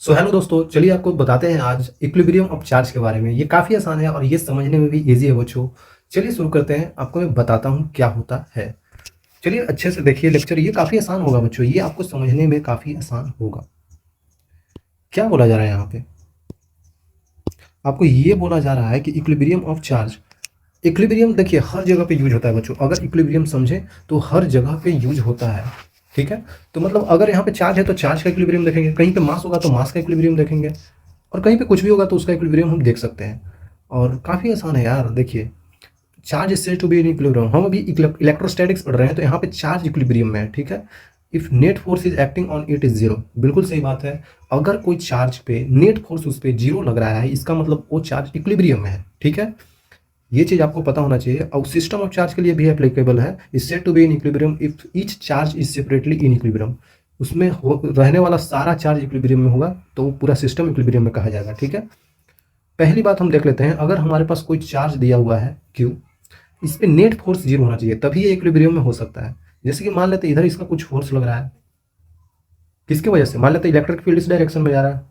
So hello दोस्तों, चलिए आपको बताते हैं आज इक्विलिब्रियम ऑफ चार्ज के बारे में। ये काफ़ी आसान है और ये समझने में भी इजी है बच्चों। चलिए शुरू करते हैं, आपको मैं बताता हूँ क्या होता है। चलिए अच्छे से देखिए लेक्चर, ये काफ़ी आसान होगा बच्चों, ये आपको समझने में काफ़ी आसान होगा। क्या बोला जा रहा है यहाँ पे? आपको ये बोला जा रहा है कि इक्विलिब्रियम ऑफ चार्ज। इक्विलिब्रियम देखिए हर जगह पे यूज होता है बच्चों, अगर इक्विलिब्रियम समझे तो हर जगह पे यूज होता है। ठीक है, तो मतलब अगर यहाँ पे चार्ज है तो चार्ज का इक्विलिब्रियम देखेंगे, कहीं पे मास होगा तो मास का इक्विलिब्रियम देखेंगे, और कहीं पे कुछ भी होगा तो उसका इक्विलिब्रियम हम देख सकते हैं। और काफ़ी आसान है यार, देखिए charge is said to be in equilibrium. हम अभी इलेक्ट्रोस्टैटिक्स पढ़ रहे हैं तो यहाँ पे चार्ज इक्विलिब्रियम में है। ठीक है, if net force is acting on it is zero, बिल्कुल सही बात है। अगर कोई चार्ज पे नेट फोर्स उस पर जीरो लग रहा है, इसका मतलब वो चार्ज इक्विलिब्रियम में है। ठीक है, ये चीज आपको पता होना चाहिए। और सिस्टम ऑफ चार्ज के लिए भी एप्लीकेबल है, is said to be in equilibrium if each charge is separately in equilibrium. उसमें रहने वाला सारा चार्ज इक्विलिब्रियम में होगा तो वो पूरा सिस्टम इक्विलिब्रियम में कहा जाएगा। ठीक है, पहली बात हम देख लेते हैं, अगर हमारे पास कोई चार्ज दिया हुआ है क्यू, इस पे नेट फोर्स जीरो होना चाहिए तभी ये इक्विलिब्रियम में हो सकता है। जैसे कि मान लेते हैं इधर इसका कुछ फोर्स लग रहा है, किसकी वजह से? मान लेते हैं इलेक्ट्रिक फील्ड इस डायरेक्शन में जा रहा है।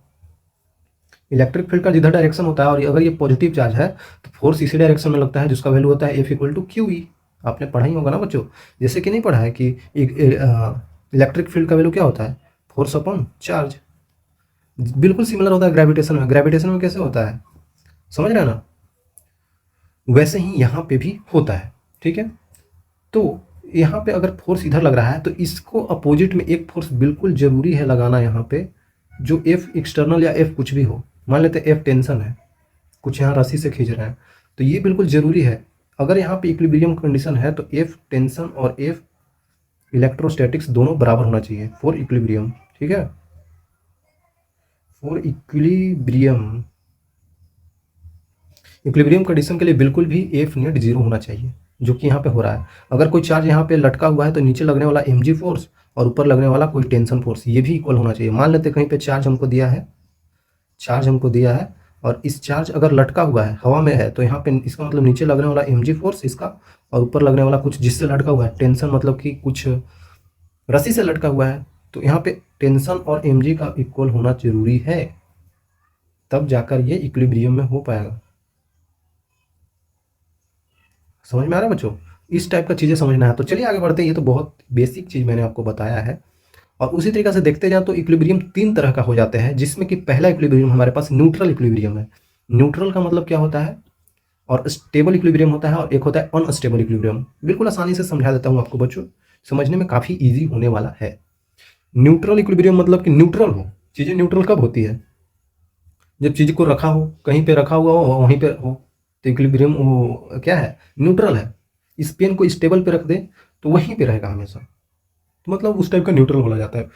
इलेक्ट्रिक फील्ड का जिधर डायरेक्शन होता है और अगर ये पॉजिटिव चार्ज है तो फोर्स इसी डायरेक्शन में लगता है, जिसका वैल्यू होता है F equal to Q E. आपने पढ़ा ही होगा ना बच्चों, जैसे कि नहीं पढ़ा है कि इलेक्ट्रिक फील्ड का वैल्यू क्या होता है? Force upon charge. बिल्कुल सिमिलर होता है ग्रेविटेशन में। ग्रेविटेशन में कैसे होता है, समझ रहे हैं ना? वैसे ही यहाँ पे भी होता है। ठीक है, तो यहाँ पे अगर फोर्स इधर लग रहा है तो इसको अपोजिट में एक फोर्स बिल्कुल जरूरी है लगाना यहाँ पे, जो एफ एक्सटर्नल या एफ कुछ भी हो। मान लेते हैं एफ टेंशन है, कुछ यहाँ रस्सी से खींच रहे हैं, तो ये बिल्कुल जरूरी है। अगर यहाँ पे इक्विलिब्रियम कंडीशन है तो एफ टेंशन और एफ इलेक्ट्रोस्टैटिक्स दोनों बराबर होना चाहिए फॉर इक्विलिब्रियम। ठीक है, फॉर इक्विलिब्रियम, इक्विलिब्रियम कंडीशन के लिए बिल्कुल भी एफ नेट जीरो होना चाहिए, जो कि यहाँ पे हो रहा है। अगर कोई चार्ज यहाँ पे लटका हुआ है तो नीचे लगने वाला mg फोर्स और ऊपर लगने वाला कोई टेंशन फोर्स ये भी इक्वल होना चाहिए। मान लेते कहीं पे चार्ज हमको दिया है, चार्ज हमको दिया है और इस चार्ज अगर लटका हुआ है, हवा में है, तो यहाँ पे इसका मतलब नीचे लगने वाला mg फोर्स इसका और ऊपर लगने वाला कुछ जिससे लटका हुआ है टेंशन, मतलब कि कुछ रस्सी से लटका हुआ है, तो यहाँ पे टेंशन और mg का इक्वल होना जरूरी है, तब जाकर ये इक्विलिब्रियम में हो पाएगा। समझ में आ रहा है बच्चों? इस टाइप का चीज़ें समझना है। तो चलिए आगे बढ़ते हैं, ये तो बहुत बेसिक चीज़ मैंने आपको बताया है। और उसी तरीके से देखते जाए तो इक्विलिब्रियम तीन तरह का हो जाते हैं, जिसमें कि पहला इक्विलिब्रियम हमारे पास न्यूट्रल इक्विलिब्रियम है। न्यूट्रल का मतलब क्या होता है? और स्टेबल इक्विलिब्रियम होता है और एक होता है अनस्टेबल इक्विलिब्रियम। बिल्कुल आसानी से समझा देता हूँ आपको बच्चों, समझने में काफ़ी ईजी होने वाला है। न्यूट्रल इक्विलिब्रियम मतलब कि न्यूट्रल हो, चीज़ें न्यूट्रल कब होती है? जब चीज़ को रखा हो, कहीं पे रखा हुआ हो वहीं पे हो, तो इक्विलिब्रियम वो क्या है? न्यूट्रल है। इस पेन को स्टेबल पे रख दे तो वहीं पे रहेगा हमेशा, तो मतलब उस टाइप का न्यूट्रल बोला जाता है।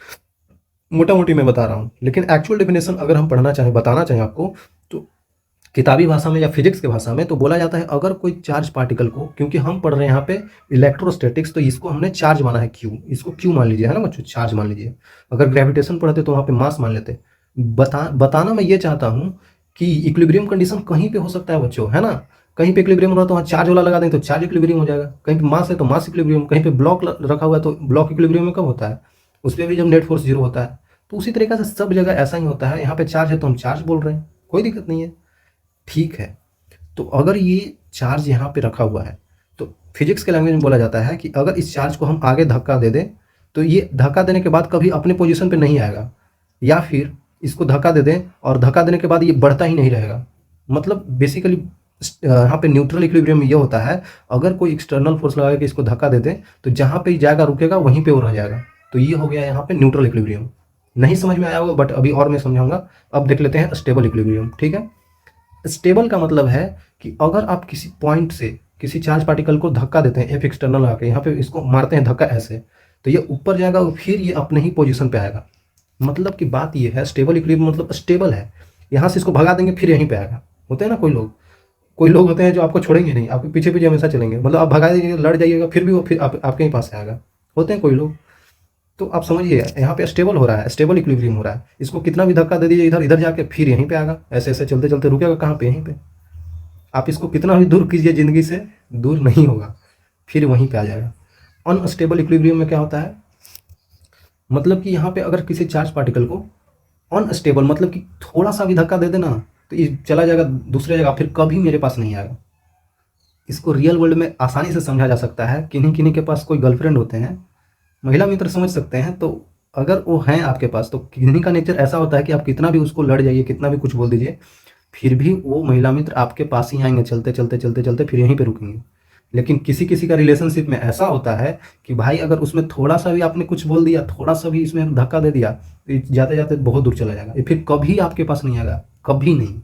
मोटा मोटी मैं बता रहा हूँ, लेकिन एक्चुअल डेफिनेशन अगर हम पढ़ना चाहें, बताना चाहें आपको, तो किताबी भाषा में या फिजिक्स की भाषा में तो बोला जाता है, अगर कोई चार्ज पार्टिकल को, क्योंकि हम पढ़ रहे हैं यहाँ पे इलेक्ट्रोस्टैटिक्स, तो इसको हमने चार्ज माना है क्यू, इसको क्यू मान लीजिए, है ना बच्चों, चार्ज मान लीजिए। अगर ग्रेविटेशन पढ़ते तो वहाँ पे मास मान लेते। बताना मैं ये चाहता हूँ कि इक्विलिब्रियम कंडीशन कहीं पे हो सकता है बच्चों, है ना? कहीं पे इक्विलिब्रियम हो रहा है तो वहाँ चार्ज वाला लगा देंगे तो चार्ज इक्विलिब्रियम हो जाएगा, कहीं पे मास है तो मास इक्विलिब्रियम, कहीं पे ब्लॉक रखा हुआ है तो ब्लॉक इक्विलिब्रियम में कब होता है? उस पर भी जब नेट फोर्स जीरो होता है। तो उसी तरीके से सब जगह ऐसा ही होता है, यहाँ पे चार्ज है तो हम चार्ज बोल रहे हैं, कोई दिक्कत नहीं है। ठीक है, तो अगर ये चार्ज यहाँ पे रखा हुआ है तो फिजिक्स के लैंग्वेज में बोला जाता है कि अगर इस चार्ज को हम आगे धक्का दे दें तो ये धक्का देने के बाद कभी अपने पोजीशन पे नहीं आएगा, या फिर इसको धक्का दे दें और धक्का देने के बाद ये बढ़ता ही नहीं रहेगा। मतलब बेसिकली यहाँ पे न्यूट्रल इक्विलिब्रियम में ये होता है, अगर कोई एक्सटर्नल फोर्स लगा के इसको धक्का दे दें तो जहाँ पे जाएगा रुकेगा वहीं पे वो रह जाएगा। तो ये हो गया यहाँ पे न्यूट्रल इक्विलिब्रियम। नहीं समझ में आया होगा बट अभी और मैं समझाऊंगा। अब देख लेते हैं स्टेबल इक्विलिब्रियम। ठीक है, स्टेबल का मतलब है कि अगर आप किसी पॉइंट से किसी चार्ज पार्टिकल को धक्का देते हैं, एफ एक्सटर्नल आके यहाँ पे इसको मारते हैं धक्का ऐसे, तो ये ऊपर जाएगा और फिर ये अपने ही पोजीशन पे आएगा। मतलब की बात ये है, स्टेबल इक्विलिब्रियम मतलब स्टेबल है, यहाँ से इसको भगा देंगे फिर यहीं पे आएगा। होते हैं ना कोई लोग होते हैं जो आपको छोड़ेंगे नहीं, आपके पीछे पीछे हमेशा चलेंगे, मतलब आप भगा देंगे लड़ जाइएगा फिर भी वो फिर आपके ही पास से आएगा। होते हैं कोई लोग। तो आप समझिए यहाँ पे स्टेबल हो रहा है, स्टेबल इक्विलिब्रियम हो रहा है। इसको कितना भी धक्का दे दीजिए इधर इधर जाके फिर यहीं पे आएगा, ऐसे ऐसे चलते चलते रुकेगा कहाँ पे? यहीं पे। आप इसको कितना भी दूर कीजिए, जिंदगी से दूर नहीं होगा, फिर वहीं पे आ जाएगा। अनस्टेबल इक्विलिब्रियम में क्या होता है? मतलब कि यहाँ पे अगर किसी चार्ज पार्टिकल को अनस्टेबल मतलब कि थोड़ा सा भी धक्का दे देना तो ये चला जाएगा दूसरे जगह, फिर कभी मेरे पास नहीं आएगा। इसको रियल वर्ल्ड में आसानी से समझा जा सकता है। किन्हीं किन्हीं के पास कोई गर्लफ्रेंड होते हैं, महिला मित्र समझ सकते हैं। तो अगर वो हैं आपके पास, तो किन्हीं का नेचर ऐसा होता है कि आप कितना भी उसको लड़ जाइए, कितना भी कुछ बोल दीजिए, फिर भी वो महिला मित्र आपके पास ही आएंगे, चलते चलते चलते चलते फिर यहीं पे रुकेंगे। लेकिन किसी किसी का रिलेशनशिप में ऐसा होता है कि भाई अगर उसमें थोड़ा सा भी आपने कुछ बोल दिया, थोड़ा सा भी इसमें धक्का दे दिया, तो जाते जाते बहुत दूर चला जाएगा, ये फिर कभी आपके पास नहीं आएगा, कभी नहीं।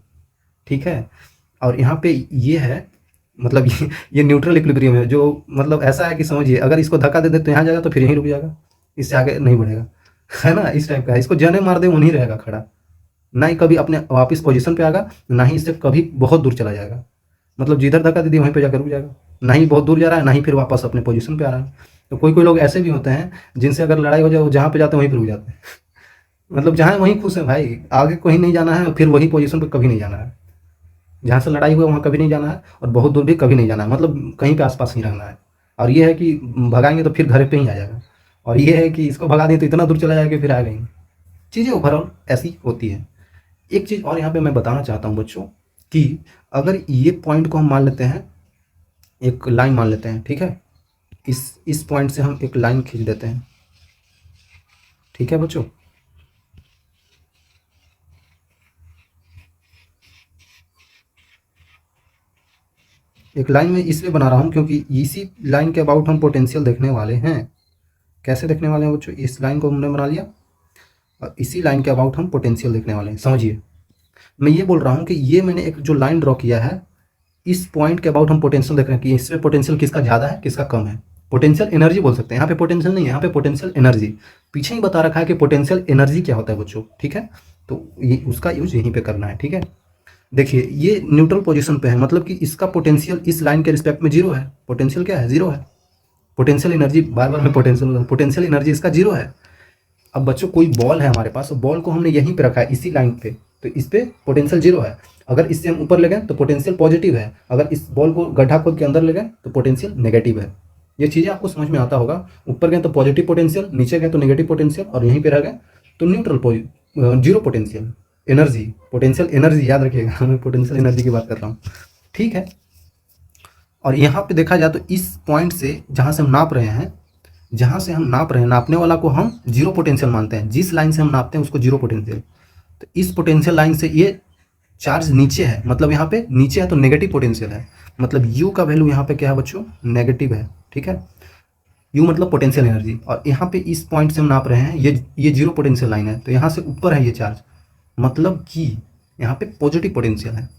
ठीक है। और यहाँ पे ये है, मतलब ये न्यूट्रल इक्विलिब्रियम है, जो मतलब ऐसा है कि समझिए अगर इसको धक्का दे दे तो यहाँ जाएगा तो फिर यहीं रुक जाएगा, इससे आगे नहीं बढ़ेगा, है ना। इस टाइप का है। इसको जने मार दे वहीं रहेगा खड़ा, ना ही कभी अपने वापस पोजीशन पे आएगा, ना ही इससे कभी बहुत दूर चला जाएगा। मतलब जिधर धक्का दे दी वहीं पे जाकर रुक जाएगा, ना ही बहुत दूर जा रहा है, ना ही फिर वापस अपने पोजीशन पे आ रहा है। तो कोई कोई लोग ऐसे भी होते हैं जिनसे अगर लड़ाई हो जाए, वो जहाँ पे जाते हैं वहीं पे रुक जाते हैं। मतलब जहाँ वहीं खुश है भाई, आगे कहीं नहीं जाना है, फिर वही पोजीशन पे कभी नहीं जाना है। जहाँ से लड़ाई हुई वहाँ कभी नहीं जाना है, और बहुत दूर भी कभी नहीं जाना है, मतलब कहीं पे आसपास नहीं रहना है। और ये है कि भगाएंगे तो फिर घर पे ही आ जाएगा, और ये है कि इसको भगा दें तो इतना दूर चला जाएगा कि फिर आ गई। चीज़ें ओवरऑल ऐसी होती है। एक चीज़ और यहाँ पे मैं बताना चाहता हूँ बच्चों, कि अगर ये पॉइंट को हम मान लेते हैं, एक लाइन मान लेते हैं, ठीक है, इस पॉइंट से हम एक लाइन खींच देते हैं। ठीक है बच्चों, एक लाइन में इसलिए बना रहा हूँ क्योंकि इसी लाइन के अबाउट हम पोटेंशियल देखने वाले हैं। कैसे देखने वाले हैं बच्चों? इस लाइन को हमने बना लिया और इसी लाइन के अबाउट हम पोटेंशियल देखने वाले हैं। समझिए, मैं ये बोल रहा हूँ कि ये मैंने एक जो लाइन ड्रॉ किया है, इस पॉइंट के अबाउट हम पोटेंशियल देख रहे हैं कि इसमें पोटेंशियल किसका ज़्यादा है, किसका कम है। पोटेंशियल एनर्जी बोल सकते हैं, यहाँ पे पोटेंशियल नहीं है, यहाँ पे पोटेंशियल एनर्जी। पीछे ही बता रखा है कि पोटेंशियल एनर्जी क्या होता है बच्चों। ठीक है, तो ये उसका यूज यहीं पे करना है। ठीक है, देखिए ये न्यूट्रल पोजीशन पे है, मतलब कि इसका पोटेंशियल इस लाइन के रिस्पेक्ट में जीरो है। पोटेंशियल क्या है? जीरो है। पोटेंशियल एनर्जी, बार बार मैं पोटेंशियल एनर्जी इसका जीरो है। अब बच्चों कोई बॉल है हमारे पास, बॉल को हमने यहीं पे रखा है इसी लाइन पे, तो इस पे पोटेंशियल जीरो है। अगर इससे हम ऊपर ले गए तो पोटेंशियल पॉजिटिव है, अगर इस बॉल को गड्ढा खोद के अंदर ले गए तो पोटेंशियल नेगेटिव है। ये चीज़ें आपको समझ में आता होगा। ऊपर गए तो पॉजिटिव पोटेंशियल, नीचे गए तो नेगेटिव पोटेंशियल, और यहीं पे रह गए तो neutral zero potential energy. Potential energy याद रखिएगा, मैं पोटेंशियल एनर्जी की बात कर रहा हूँ। ठीक है, और यहाँ पे देखा जाए तो इस पॉइंट से जहाँ से हम नाप रहे हैं, नापने वाला को हम जीरो पोटेंशियल मानते हैं। जिस लाइन से हम नापते हैं उसको जीरो पोटेंशियल। तो इस पोटेंशियल लाइन से ये चार्ज नीचे है, मतलब यहाँ पे नीचे है तो नेगेटिव पोटेंशियल है, मतलब यू का वैल्यू यहाँ पे क्या है बच्चों? नेगेटिव है। ठीक है, यू मतलब पोटेंशियल एनर्जी। और यहाँ पे इस पॉइंट से हम नाप रहे हैं, ये जीरो पोटेंशियल लाइन है, तो यहाँ से ऊपर है ये चार्ज, मतलब कि यहाँ पे पॉजिटिव पोटेंशियल है।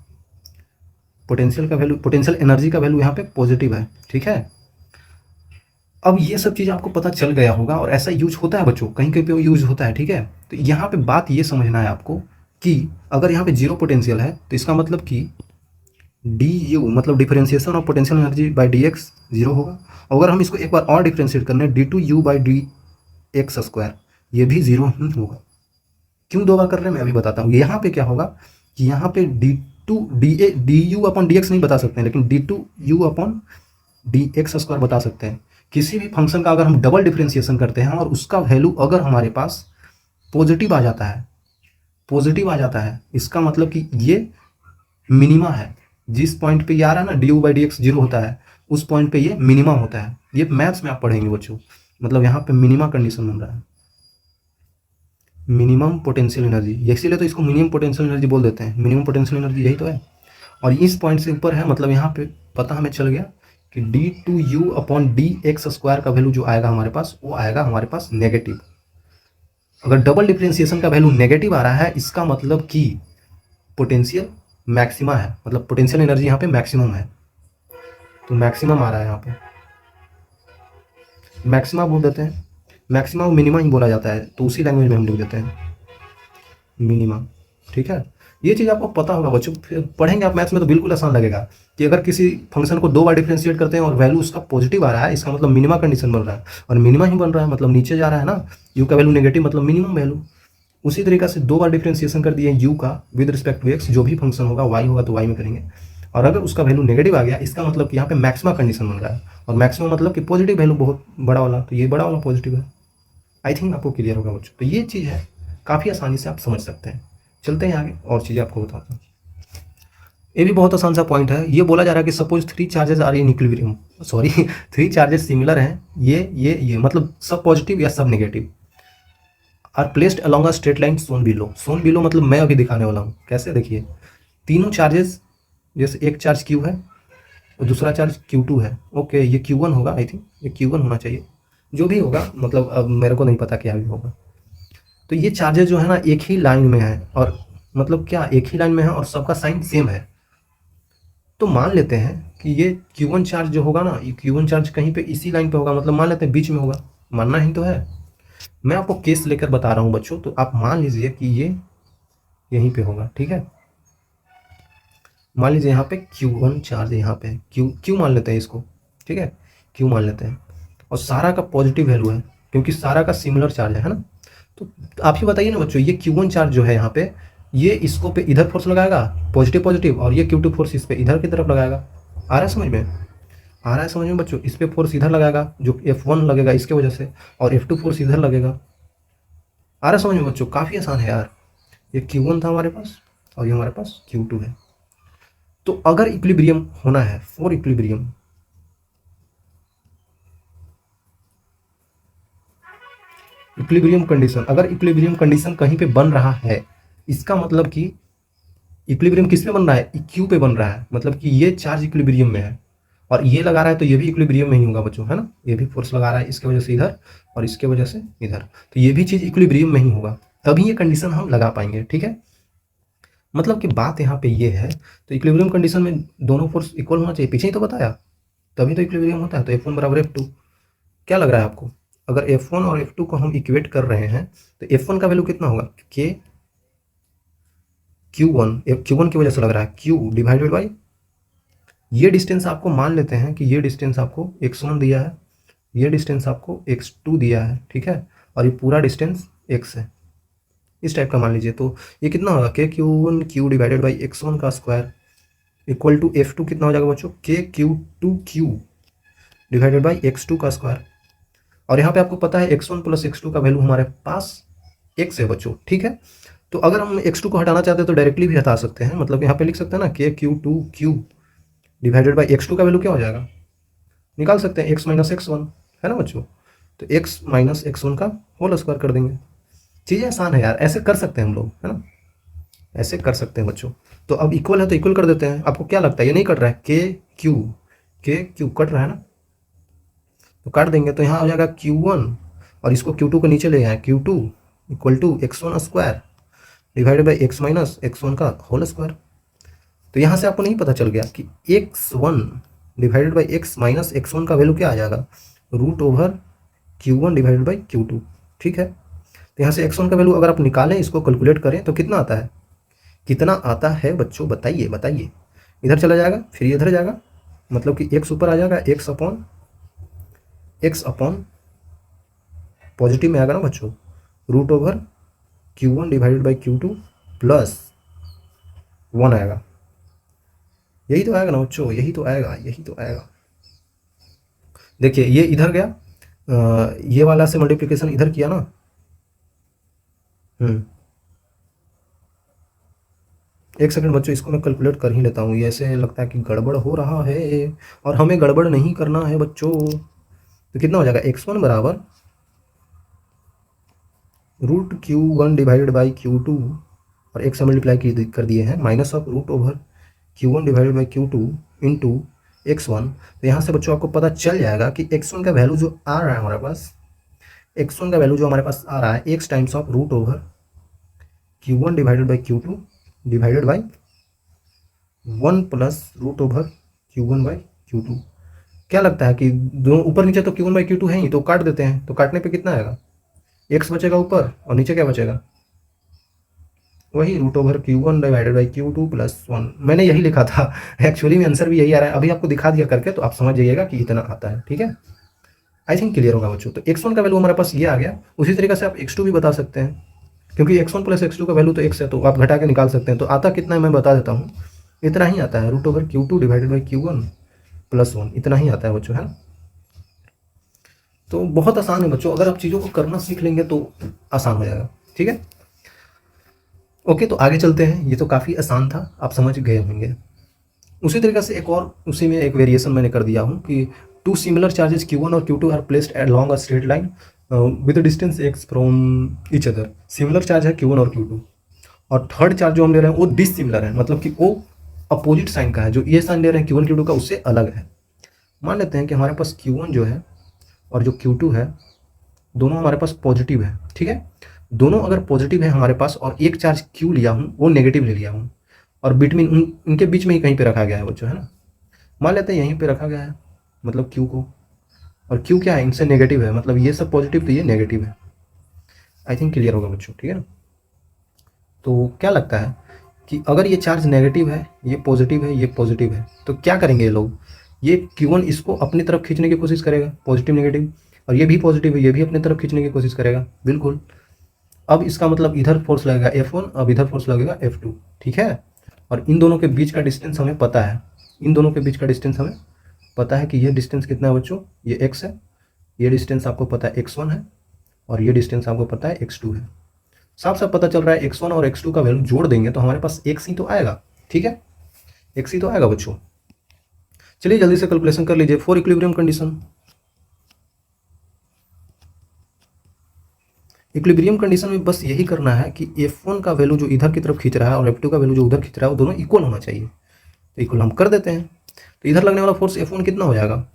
पोटेंशियल का वैल्यू, पोटेंशियल एनर्जी का वैल्यू यहाँ पे पॉजिटिव है। ठीक है, अब ये सब चीज़ आपको पता चल गया होगा, और ऐसा यूज होता है बच्चों, कहीं कहीं पे यूज होता है। ठीक है, तो यहाँ पे बात ये समझना है आपको कि अगर यहाँ पे जीरो पोटेंशियल है तो इसका मतलब कि डी यू मतलब differentiation of potential energy by d x zero होगा। अगर हम इसको एक बार और डिफ्रेंशिएट करने d two u by d x square, ये भी जीरो ही होगा। क्यों दो बार कर रहे हैं मैं अभी बताता हूँ। यहाँ पे क्या होगा कि यहाँ पे d u upon d x नहीं बता सकते हैं, लेकिन d two u upon d x square बता सकते हैं। किसी भी फंक्शन का अगर हम डबल डिफरेंशिएशन करते हैं और उसका वैल्यू अगर हमारे पास पॉजिटिव आ जाता है, इसका मतलब कि ये मिनिमा है। जिस पॉइंट पे ये आ रहा है ना, D you by d x zero होता है, उस पॉइंट पे ये मिनिमा होता है। ये मैथ्स में आप पढ़ेंगे बच्चों, मतलब यहाँ पे मिनिमा कंडीशन बन रहा है, मिनिमम पोटेंशियल एनर्जी। इसीलिए तो इसको मिनिमम पोटेंशियल एनर्जी बोल देते हैं। मिनिमम पोटेंशियल एनर्जी यही तो है, और इस पॉइंट से ऊपर है, मतलब यहाँ पे पता हमें चल गया कि d two u upon d x square का वैल्यू जो आएगा हमारे पास, वो आएगा हमारे पास नेगेटिव। अगर डबल डिफरेंशिएशन का वैल्यू नेगेटिव आ रहा है, इसका मतलब कि पोटेंशियल मैक्सिमा है, मतलब पोटेंशियल एनर्जी यहाँ पे मैक्सिमम है। तो मैक्सिमम आ रहा है यहाँ पे, मैक्सिमा बोल देते हैं, मैक्सिमा और मिनिमा ही बोला जाता है, तो उसी लैंग्वेज में हम लिख देते हैं मिनिमा। ठीक है, ये चीज़ आपको पता होगा बच्चों, फिर पढ़ेंगे आप मैथ्स में तो बिल्कुल आसान लगेगा कि अगर किसी फंक्शन को दो बार डिफरेंशिएट करते हैं और वैल्यू उसका पॉजिटिव आ रहा है, इसका मतलब मिनिमा कंडीशन बन रहा है, और मिनिमा ही बन रहा है मतलब नीचे जा रहा है ना, यू का वैल्यू नेगेटिव मतलब मिनिमम वैल्यू। उसी तरीके से दो बार डिफरेंशिएशन कर दिए यू का विद रिस्पेक्ट टू एक्स, जो भी फंक्शन होगा वाई होगा तो वाई में करेंगे, और अगर उसका वैल्यू नेगेटिव आ गया, इसका मतलब कि यहाँ पे मैक्सिमा कंडीशन बन रहा है, और मैक्सिमम मतलब कि पॉजिटिव वैल्यू बहुत बड़ा वाला, तो ये बड़ा वाला पॉजिटिव है। आई थिंक आपको क्लियर होगा बच्चों। तो ये चीज़ है, काफ़ी आसानी से आप समझ सकते हैं। चलते हैं आगे और चीज़ें आपको बताता हूँ। ये भी बहुत आसान सा पॉइंट है। ये बोला जा रहा है कि suppose three charges are in equilibrium, sorry three charges similar हैं, ये मतलब सब पॉजिटिव या सब negative, are placed along a straight line shown below मतलब मैं अभी दिखाने वाला हूँ कैसे। देखिए तीनों चार्जेस, जैसे एक चार्ज क्यू है और दूसरा चार्ज Q2 है। ओके ये Q1 होगा, आई थिंक ये Q1 होना चाहिए, जो भी होगा मतलब अब मेरे को नहीं पता क्या भी होगा। तो ये चार्जेस जो है ना एक ही लाइन में है, और मतलब क्या एक ही लाइन में है और सबका साइन सेम है। तो मान लेते हैं कि ये Q1 चार्ज जो होगा ना, ये Q1 चार्ज कहीं पे इसी लाइन पे होगा, मतलब मान लेते हैं बीच में होगा, मानना ही तो है। मैं आपको केस लेकर बता रहा हूँ बच्चों, तो आप मान लीजिए कि ये यहीं पे होगा, ठीक है। मान लीजिए यहाँ पे Q1 चार्ज यहाँ पे क्यू मान लेते हैं इसको, ठीक है, क्यू मान लेते हैं, और सारा का पॉजिटिव वैल्यू है क्योंकि सारा का सिमिलर चार्ज है ना। तो आप ही बताइए ना बच्चों, ये Q1 चार्ज जो है यहाँ पे, ये इसको पे इधर फोर्स लगाएगा पॉजिटिव पॉजिटिव, और ये Q2 फोर्स इस पे इधर की तरफ लगाएगा। आ रहा है समझ में, आ रहा है समझ में बच्चों, इस पे फोर्स इधर लगाएगा जो F1 लगेगा इसके वजह से, और F2 फोर्स इधर लगेगा। आ रहा है समझ में बच्चों, काफ़ी आसान है यार। ये Q1 था हमारे पास और ये हमारे पास Q2 है। तो अगर इक्विलिब्रियम होना है, फॉर इक्विलिब्रियम, इक्विलिब्रियम कंडीशन, अगर इक्विलिब्रियम कंडीशन कहीं पे बन रहा है, इसका मतलब कि इक्विलिब्रियम किस पे बन रहा है, क्यू पे बन रहा है, मतलब कि ये चार्ज इक्विलिब्रियम में है और ये लगा रहा है, तो ये भी इक्विलिब्रियम में ही होगा बच्चों, है ना। ये भी फोर्स लगा रहा है इसके वजह से इधर और इसके वजह से इधर, तो ये भी चीज़ इक्विलिब्रियम में ही होगा, तभी ये कंडीशन हम लगा पाएंगे, ठीक है। मतलब कि बात यहाँ पे ये है, तो इक्विलिब्रियम कंडीशन में दोनों फोर्स इक्वल होना चाहिए, पीछे ही तो बताया, तभी तो इक्विलिब्रियम होता है। तो F1 बराबर F2, क्या लग रहा है आपको, अगर F1 और F2 को हम इक्वेट कर रहे हैं तो F1 का वैल्यू कितना होगा, के Q1 की वजह से लग रहा है Q डिवाइडेड बाई, ये डिस्टेंस आपको मान लेते हैं कि ये डिस्टेंस आपको x1 दिया है, ये डिस्टेंस आपको x2 दिया है, ठीक है, और ये पूरा डिस्टेंस x है, इस टाइप का मान लीजिए। तो ये कितना होगा, के Q1 Q divided by x1 का स्क्वायर इक्वल टू F2 कितना हो जाएगा बच्चों, के Q2 Q divided by x2 का स्क्वायर। और यहाँ पे आपको पता है x1 प्लस x2 का वैल्यू हमारे पास x है बच्चों, ठीक है। तो अगर हम x2 को हटाना चाहते हैं तो डायरेक्टली भी हटा सकते हैं, मतलब यहाँ पे लिख सकते हैं ना के Q2 Q divided by x2 का वैल्यू क्या हो जाएगा, निकाल सकते हैं x माइनस x1, है ना बच्चों। तो x माइनस x1 का होल स्क्वायर कर देंगे। चीज़ें आसान है यार, ऐसे कर सकते हैं हम लोग, है ना, ऐसे कर सकते हैं बच्चों। तो अब इक्वल है तो इक्वल कर देते हैं। आपको क्या लगता है ये नहीं कट रहा है, के क्यू कट रहा है ना, तो काट देंगे तो यहाँ हो जाएगा Q1 और इसको Q2 के नीचे ले आए, Q2 equal to x1 square divided by x minus x1 का होल स्क्वायर। तो यहाँ से आपको नहीं पता चल गया कि x1 divided by x minus x1 का वैल्यू क्या आ जाएगा, root over Q1 divided by Q2, ठीक है। तो यहाँ से x1 का वैल्यू अगर आप निकालें, इसको कैलकुलेट करें तो कितना आता है, कितना आता है बच्चों, बताइए बताइए। इधर चला जाएगा फिर ये इधर जाएगा, मतलब कि x ऊपर आ जाएगा, x अपॉन पॉजिटिव में आएगा ना बच्चों, root over Q1 divided by Q2 plus 1 आएगा। यही तो आएगा ना बच्चों, यही तो आएगा, यही तो आएगा। देखिए ये इधर गया, ये वाला से मल्टीप्लिकेशन इधर किया ना, एक सेकंड बच्चों, इसको मैं कैलकुलेट कर ही लेता हूँ, ये ऐसे लगता है कि गड़बड़ हो रहा है और हमें गड़बड़ नहीं करना है बच्चों। तो कितना हो जाएगा, x1 बराबर root Q1 divided by Q2 और x से मल्टीप्लाई कर दिए हैं, minus of root over Q1 divided by Q2 into x1। तो यहाँ से बच्चों आपको पता चल जाएगा कि x1 का वैल्यू जो आ रहा है हमारे पास, x1 का वैल्यू जो हमारे पास आ रहा है x times of root over Q1 divided by Q2 divided by 1 plus root over Q1 by Q2। क्या लगता है कि दोनों ऊपर नीचे तो Q1 बाई Q2 है ही, तो काट देते हैं, तो काटने पे कितना आएगा, x बचेगा ऊपर और नीचे क्या बचेगा, वही root over Q1 divided by Q2 plus 1। मैंने यही लिखा था एक्चुअली में, आंसर भी यही आ रहा है, अभी आपको दिखा दिया करके, तो आप समझ जाइएगा कि इतना आता है, ठीक है। आई थिंक क्लियर होगा बच्चों। तो x1 का वैल्यू हमारे पास ये आ गया। उसी तरीके से आप x2 भी बता सकते हैं, क्योंकि x1 प्लस x2 का वैल्यू तो x है, तो आप घटा के निकाल सकते हैं। तो आता कितना है मैं बता देता हूँ, इतना ही आता है, root over Q2 divided by Q1 plus 1, इतना ही आता है बच्चों, है ना। तो बहुत आसान है बच्चों, अगर आप चीज़ों को करना सीख लेंगे तो आसान हो जाएगा, ठीक है। ओके, तो आगे चलते हैं। ये तो काफ़ी आसान था, आप समझ गए होंगे। उसी तरीके से एक और उसी में एक वेरिएशन मैंने कर दिया हूँ कि टू सिमिलर चार्जेस Q1 और Q2 are placed along a straight line with a distance x from each other। Similar charge है Q1 और Q2, और थर्ड चार्ज जो हम ले रहे हैं वो डिसिमिलर है, मतलब कि वो अपोजिट साइन का है। जो ये साइन ले रहे हैं Q1 Q2 का, उससे अलग है। मान लेते हैं कि हमारे पास Q1 जो है और जो Q2 है, दोनों हमारे पास पॉजिटिव है, ठीक है। दोनों अगर पॉजिटिव है हमारे पास, और एक चार्ज Q लिया हूँ वो नेगेटिव ले लिया हूँ, और बिटवीन उनके बीच में ही कहीं पे रखा गया है बच्चों, है ना। मान लेते हैं यहीं पे रखा गया है, मतलब Q को, और Q क्या है, इनसे नेगेटिव है, मतलब ये सब पॉजिटिव तो ये नेगेटिव है। आई थिंक क्लियर होगा बच्चों, ठीक है ना। तो क्या लगता है कि अगर ये चार्ज नेगेटिव है, ये पॉजिटिव है, ये पॉजिटिव है, तो क्या करेंगे ये लोग, ये Q1 इसको अपनी तरफ खींचने की कोशिश करेगा, पॉजिटिव नेगेटिव, और ये भी पॉजिटिव है, ये भी अपनी तरफ खींचने की कोशिश करेगा, बिल्कुल। अब इसका मतलब इधर फोर्स लगेगा F1, अब इधर फोर्स लगेगा F2, ठीक है। और इन दोनों के बीच का डिस्टेंस हमें पता है, इन दोनों के बीच का डिस्टेंस हमें पता है कि ये डिस्टेंस कितना है बच्चों, ये x है, ये डिस्टेंस आपको पता है x1 है, और ये डिस्टेंस आपको पता है x2 है। साफ साफ पता चल रहा है x1 और x2 का वैल्यू जोड़ देंगे तो हमारे पास x ही तो आएगा, ठीक है, x ही तो आएगा बच्चों। चलिए जल्दी से कैलकुलेशन कर लीजिए for equilibrium condition. Equilibrium condition में बस यही करना है कि F1 का वैल्यू जो इधर की तरफ खींच रहा है और F2 का वैल्यू जो उधर खींच रहा है वो दोनों इक्वल होना चाहिए। तो इक्वल हम कर देते हैं, तो इधर लगने वाला फोर्स F1 कितना हो जाएगा,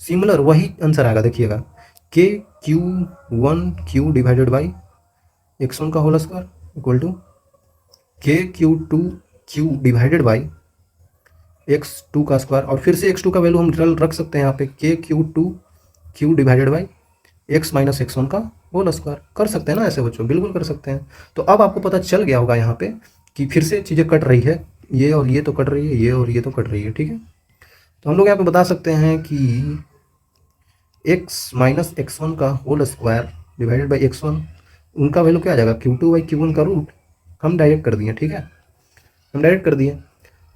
सिमिलर वही आंसर आएगा, देखिएगा KQ1Q डिवाइडेड बाई x1 का whole square equal to KQ2Q divided by x2 का स्क्वायर, और फिर से x2 का वैल्यू हम रख सकते हैं यहाँ पे KQ2Q divided by x minus x1 का होल स्क्वायर। कर सकते हैं ना ऐसे बच्चों, बिल्कुल कर सकते हैं। तो अब आपको पता चल गया होगा यहाँ पे कि फिर से चीज़ें कट रही है, ये और ये तो कट रही है, ये और ये तो कट रही है, ठीक है। तो हम लोग यहाँ पे बता सकते हैं कि x माइनस x1 का whole square divided by x1, उनका वैल्यू क्या आ जाएगा, Q2 बाई Q1 का रूट। हम डायरेक्ट कर दिए, ठीक है, हम डायरेक्ट कर दिए।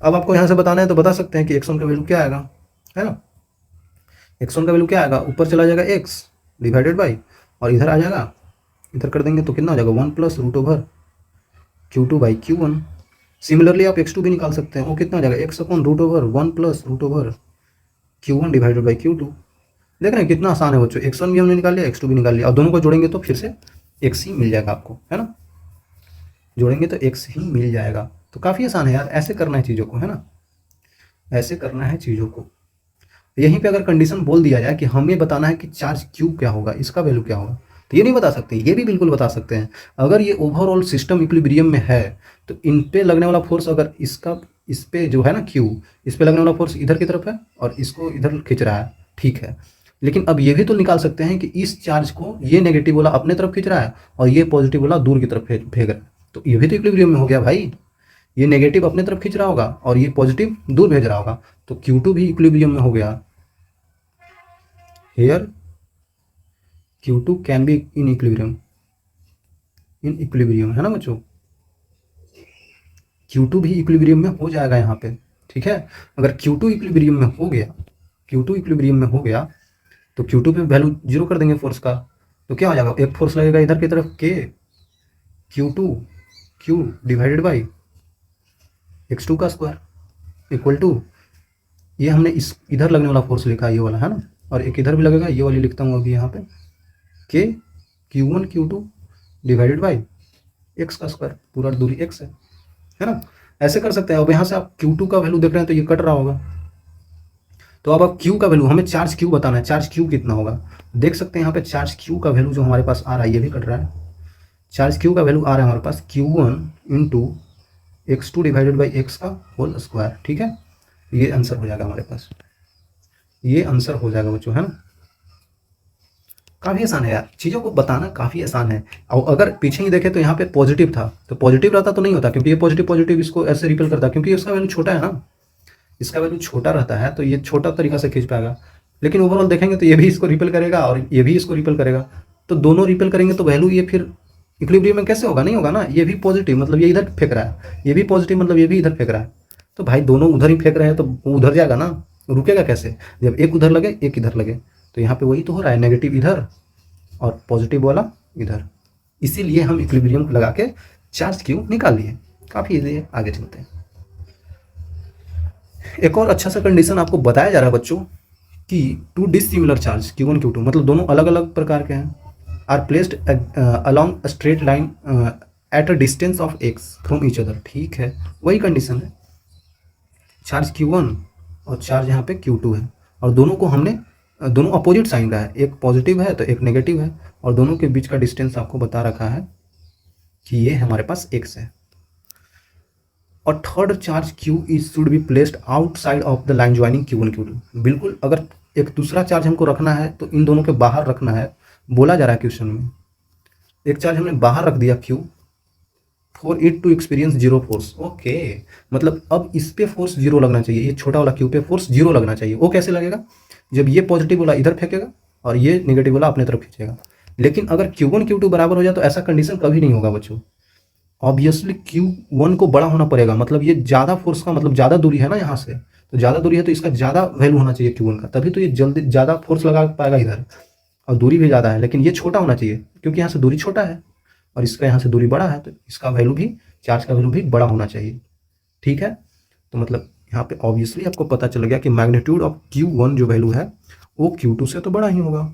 अब आपको यहाँ से बताना है तो बता सकते हैं कि x1 का वैल्यू क्या आएगा, है ना। x1 का वैल्यू क्या आएगा, ऊपर चला जाएगा x डिवाइडेड बाई, और इधर आ जाएगा, इधर कर देंगे तो कितना हो जाएगा 1 plus root over Q2 by Q1। Similarly आप x2 भी निकाल सकते हैं, वो कितना हो जाएगा x upon root over 1 plus root over Q1 divided by Q2। देख रहे हैं कितना आसान है बच्चों, x1 भी हमने निकाल लिया, x2 भी निकाल लिया, और दोनों को जोड़ेंगे तो फिर से x ही मिल जाएगा आपको, है ना, जोड़ेंगे तो x ही मिल जाएगा। तो काफ़ी आसान है यार, ऐसे करना है चीज़ों को, है ना, ऐसे करना है चीज़ों को। यहीं पे अगर कंडीशन बोल दिया जाए कि हमें बताना है कि चार्ज क्यू क्या होगा, इसका वैल्यू क्या होगा, तो ये नहीं बता सकते, ये भी बिल्कुल बता सकते हैं। अगर ये ओवरऑल सिस्टम इक्विलिब्रियम में है तो इन पे लगने वाला फोर्स, अगर इसका इस पे जो है ना क्यू, इस पे लगने वाला फोर्स इधर की तरफ है और इसको इधर खींच रहा है, ठीक है। लेकिन अब ये भी तो निकाल सकते हैं कि इस चार्ज को ये नेगेटिव वाला अपने तरफ खींच रहा है और ये पॉजिटिव वाला दूर की तरफ भेज रहा है, तो ये भी तो इक्विलिब्रियम में हो गया भाई। ये नेगेटिव अपने तरफ खींच रहा होगा और ये पॉजिटिव दूर भेज रहा होगा, तो Q2 भी इक्विलिब्रियम में हो गया। Here Q2 can be in equilibrium, है ना बच्चों, Q2 भी इक्विलिब्रियम में हो जाएगा यहाँ पे, ठीक है। अगर Q2 इक्विलिब्रियम में हो गया, Q2 इक्विलिब्रियम में हो गया तो Q2 पे वैल्यू जीरो कर देंगे फोर्स का, तो क्या हो जाएगा, एक फोर्स लगेगा इधर की तरफ K Q2 Q divided by x2 का स्क्वायर इक्वल टू, ये हमने इस इधर लगने वाला फोर्स लिखा है ये वाला, है ना, और एक इधर भी लगेगा, ये वाली लिखता हूँ अभी यहाँ पे K Q1 Q2 divided by x का स्क्वायर, पूरा दूरी x है ना। ऐसे कर सकते हैं। अब यहाँ से आप Q2 का वैल्यू देख रहे हैं तो ये कट रहा होगा, तो अब आप Q का वैल्यू, हमें चार्ज Q बताना है, चार्ज Q कितना होगा। देख सकते हैं यहाँ पे चार्ज Q का वैल्यू जो हमारे पास आ रहा है, ये भी कट रहा है, चार्ज Q का वैल्यू आ रहा है हमारे पास Q1 into x2 divided by x का होल स्क्वायर, ठीक है। ये आंसर हो जाएगा हमारे पास, ये आंसर हो जाएगा बच्चों, है ना। काफ़ी आसान है यार, चीज़ों को बताना काफ़ी आसान है। और अगर पीछे ही देखें तो यहाँ पे पॉजिटिव था, तो पॉजिटिव रहता तो नहीं होता, क्योंकि ये पॉजिटिव पॉजिटिव इसको ऐसे रिपेल करता, क्योंकि इसका वैल्यू छोटा है ना, इसका वैल्यू छोटा रहता है तो ये छोटा तरीका से खींच पाएगा। लेकिन ओवरऑल देखेंगे तो ये भी इसको रिपेल करेगा और ये भी इसको रिपेल करेगा, तो दोनों रिपेल करेंगे तो वैल्यू ये फिर इक्विलिब्रियम में कैसे होगा, नहीं होगा ना। ये भी पॉजिटिव मतलब ये इधर फेंक रहा है, ये भी पॉजिटिव मतलब ये भी इधर फेंक रहा है, तो भाई दोनों उधर ही फेंक रहे हैं तो उधर जाएगा ना, रुकेगा कैसे, जब एक उधर लगे एक इधर लगे। तो यहाँ पे वही तो हो रहा है, नेगेटिव इधर और पॉजिटिव वाला इधर, इसीलिए हम इक्विलिब्रियम लगा के चार्ज क्यू निकाल लिए, काफ़ी इजी है। आगे चलते हैं। एक और अच्छा सा कंडीशन आपको बताया जा रहा है बच्चों कि to dissimilar charge Q1 Q2, मतलब दोनों अलग अलग प्रकार के हैं, are placed along a straight line at a distance of x from each other. ठीक है, वही कंडीशन है, चार्ज Q1 और चार्ज यहाँ पे Q2 है, और दोनों को हमने दोनों अपोजिट साइन रहा है, एक पॉजिटिव है तो एक नेगेटिव है, और दोनों के बीच का डिस्टेंस आपको बता रखा है कि ये हमारे पास x है। और third charge Q is should be placed outside of the line joining Q1 Q2। बिल्कुल, अगर एक दूसरा चार्ज हमको रखना है तो इन दोनों के बाहर रखना है, बोला जा रहा है क्वेश्चन में। एक चार्ज हमने बाहर रख दिया Q for it to experience zero force. Okay, मतलब अब इस पे फोर्स जीरो लगना चाहिए, ये छोटा वाला Q पे फोर्स जीरो लगना चाहिए। वो कैसे लगेगा? जब ये पॉजिटिव वाला इधर फेंकेगा और ये नेगेटिव वाला अपने तरफ खींचेगा। लेकिन अगर Q1 Q2 बराबर हो जाए तो ऐसा कंडीशन कभी नहीं होगा बच्चों। ऑब्वियसली Q1 को बड़ा होना पड़ेगा, मतलब ये ज़्यादा फोर्स का मतलब ज़्यादा दूरी है ना यहाँ से, तो ज़्यादा दूरी है तो इसका ज़्यादा वैल्यू होना चाहिए Q1 का, तभी तो ये जल्दी ज़्यादा फोर्स लगा पाएगा इधर। और दूरी भी ज़्यादा है, लेकिन ये छोटा होना चाहिए क्योंकि यहाँ से दूरी छोटा है और इसका यहाँ से दूरी बड़ा है, तो इसका वैल्यू भी, चार्ज का वैल्यू भी बड़ा होना चाहिए। ठीक है, तो मतलब यहाँ पे ऑब्वियसली आपको पता चल गया कि मैग्नीट्यूड ऑफ Q1 जो वैल्यू है वो Q2 से तो बड़ा ही होगा।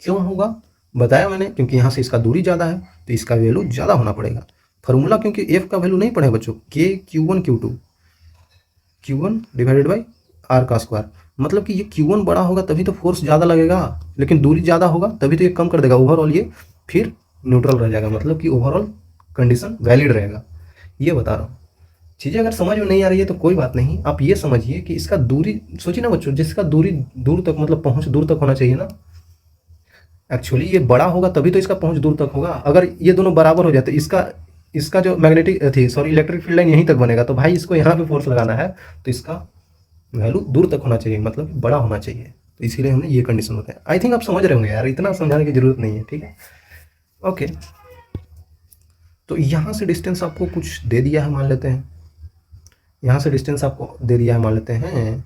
क्यों होगा बताया मैंने, क्योंकि यहाँ से इसका दूरी ज़्यादा है तो इसका वैल्यू ज़्यादा होना पड़ेगा। फॉर्मूला क्योंकि एफ का वैल्यू नहीं पढ़े बच्चों, के Q1 Q2 Q1 divided by r का स्क्वायर, मतलब कि ये Q1 बड़ा होगा तभी तो फोर्स ज़्यादा लगेगा, लेकिन दूरी ज़्यादा होगा तभी तो ये कम कर देगा ओवरऑल, ये फिर न्यूट्रल रह जाएगा, मतलब कि ओवरऑल कंडीशन वैलिड रहेगा। ये बता रहा हूँ। चीज़ें अगर समझ में नहीं आ रही है तो कोई बात नहीं, आप ये समझिए कि इसका दूरी, सोचिए ना बच्चों, जिसका दूरी दूर तक मतलब पहुँच दूर तक होना चाहिए ना, एक्चुअली ये बड़ा होगा तभी तो इसका पहुंच दूर तक होगा। अगर ये दोनों बराबर हो जाए तो इसका इसका जो मैग्नेटिक थी सॉरी इलेक्ट्रिक फील्ड लाइन यहीं तक बनेगा, तो भाई इसको यहाँ पे फोर्स लगाना है तो इसका वैल्यू दूर तक होना चाहिए, मतलब बड़ा होना चाहिए। तो इसीलिए हमने ये कंडीशन बताया। आई थिंक आप समझ रहे होंगे यार, इतना समझाने की जरूरत नहीं है। ठीक है, ओके। तो यहाँ से डिस्टेंस आपको कुछ दे दिया है, मान लेते हैं यहाँ से डिस्टेंस आपको दे दिया है, मान लेते हैं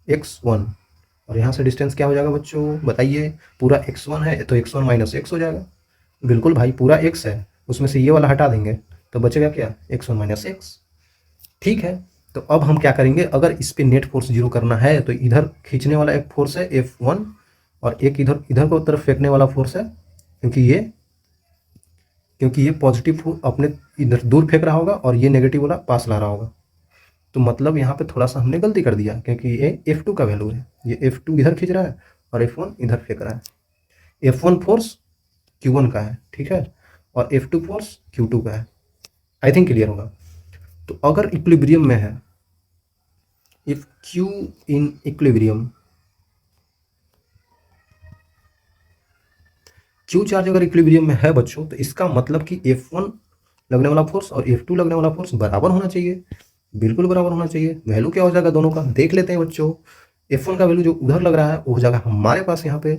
x1, और यहाँ से डिस्टेंस क्या हो जाएगा बच्चों बताइए? पूरा x1 है तो x1 माइनस x हो जाएगा। बिल्कुल भाई, पूरा x है, उसमें से ये वाला हटा देंगे तो बचेगा क्या? x1 minus x। ठीक है, तो अब हम क्या करेंगे, अगर इस पे नेट फोर्स जीरो करना है तो इधर खींचने वाला एक फोर्स है F1 और एक इधर इधर को तरफ फेंकने वाला फोर्स है, क्योंकि ये पॉजिटिव अपने इधर दूर फेंक रहा होगा और ये नेगेटिव वाला पास ला रहा होगा। तो मतलब यहाँ पे थोड़ा सा हमने गलती कर दिया, क्योंकि ये F2 का वैल्यू है, ये F2 इधर खींच रहा है और F1 इधर फेंक रहा है। F1 फोर्स Q1 का है, ठीक है, और F2 फोर्स Q2 का है। आई थिंक क्लियर होगा। तो अगर इक्विलिब्रियम में है, if Q in equilibrium, Q charge अगर इक्विलिब्रियम में है बच्चों, तो इसका मतलब कि F1 लगने वाला फोर्स और F2 लगने वाला फोर्स बराबर होना चाहिए, बिल्कुल बराबर होना चाहिए। वैल्यू क्या हो जाएगा दोनों का देख लेते हैं बच्चों। F1 का वैल्यू जो उधर लग रहा है वो हो जाएगा हमारे पास यहाँ पे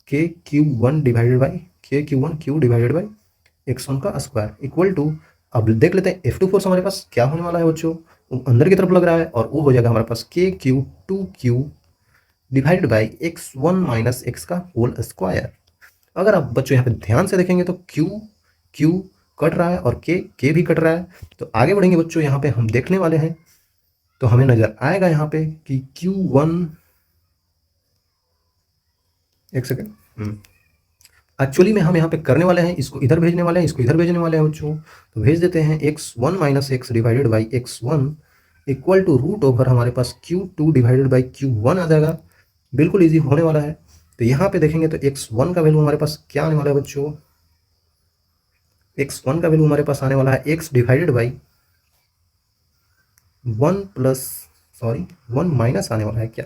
KQ1 divided by KQ1 Q divided by x1 का स्क्वायर इक्वल टू, अब देख लेते हैं F2 फोर्स हमारे पास क्या होने वाला है बच्चों, वो अंदर की तरफ लग रहा है और वो हो जाएगा हमारे पास KQ2Q divided by x1 minus x का होल स्क्वायर। अगर आप बच्चों यहाँ पे ध्यान से देखेंगे तो Q कट रहा है और K भी कट रहा है। तो आगे बढ़ेंगे बच्चों, यहाँ पे हम देखने वाले हैं तो हमें नजर आएगा यहाँ पे कि Q1, एक सेकेंड, एक्चुअली में हम यहाँ पे करने वाले हैं, इसको इधर भेजने वाले हैं, इसको इधर भेजने वाले हैं बच्चों। तो भेज देते हैं x1 minus x divided by x1 equal to root over हमारे पास Q2 डिवाइडेड बाई Q1 आ जाएगा। बिल्कुल इजी होने वाला है। तो यहाँ पे देखेंगे तो x1 का वैल्यू हमारे पास क्या आने वाला है बच्चों, x1 का वैल्यू हमारे पास आने वाला है x डिवाइडेड बाई 1 माइनस आने वाला है क्या,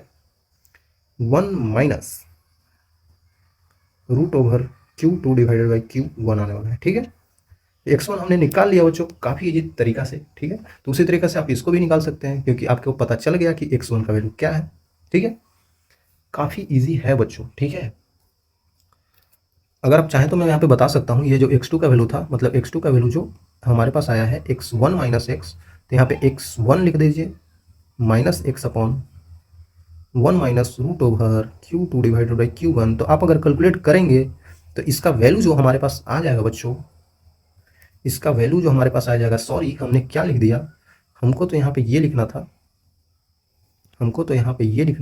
1 minus root over Q2 divided by Q1 आने वाला है। ठीक है, x1 हमने निकाल लिया बच्चों काफ़ी इजी तरीका से। ठीक है, तो उसी तरीके से आप इसको भी निकाल सकते हैं क्योंकि आपको पता चल गया कि x1 का वैल्यू क्या है। ठीक है, काफ़ी इजी है बच्चों। ठीक है, अगर आप चाहें तो मैं यहाँ पे बता सकता हूँ, ये जो x2 का वैल्यू था, मतलब x2 का वैल्यू जो हमारे पास आया है x1 माइनस x, तो यहाँ पे x1 लिख दीजिए minus x upon 1 minus root over Q2 divided by Q1। तो आप अगर कैलकुलेट करेंगे तो इसका वैल्यू जो हमारे पास आ जाएगा बच्चों, इसका वैल्यू जो हमारे पास आ जाएगा, सॉरी हमने क्या लिख दिया, हमको तो यहाँ पे ये लिखना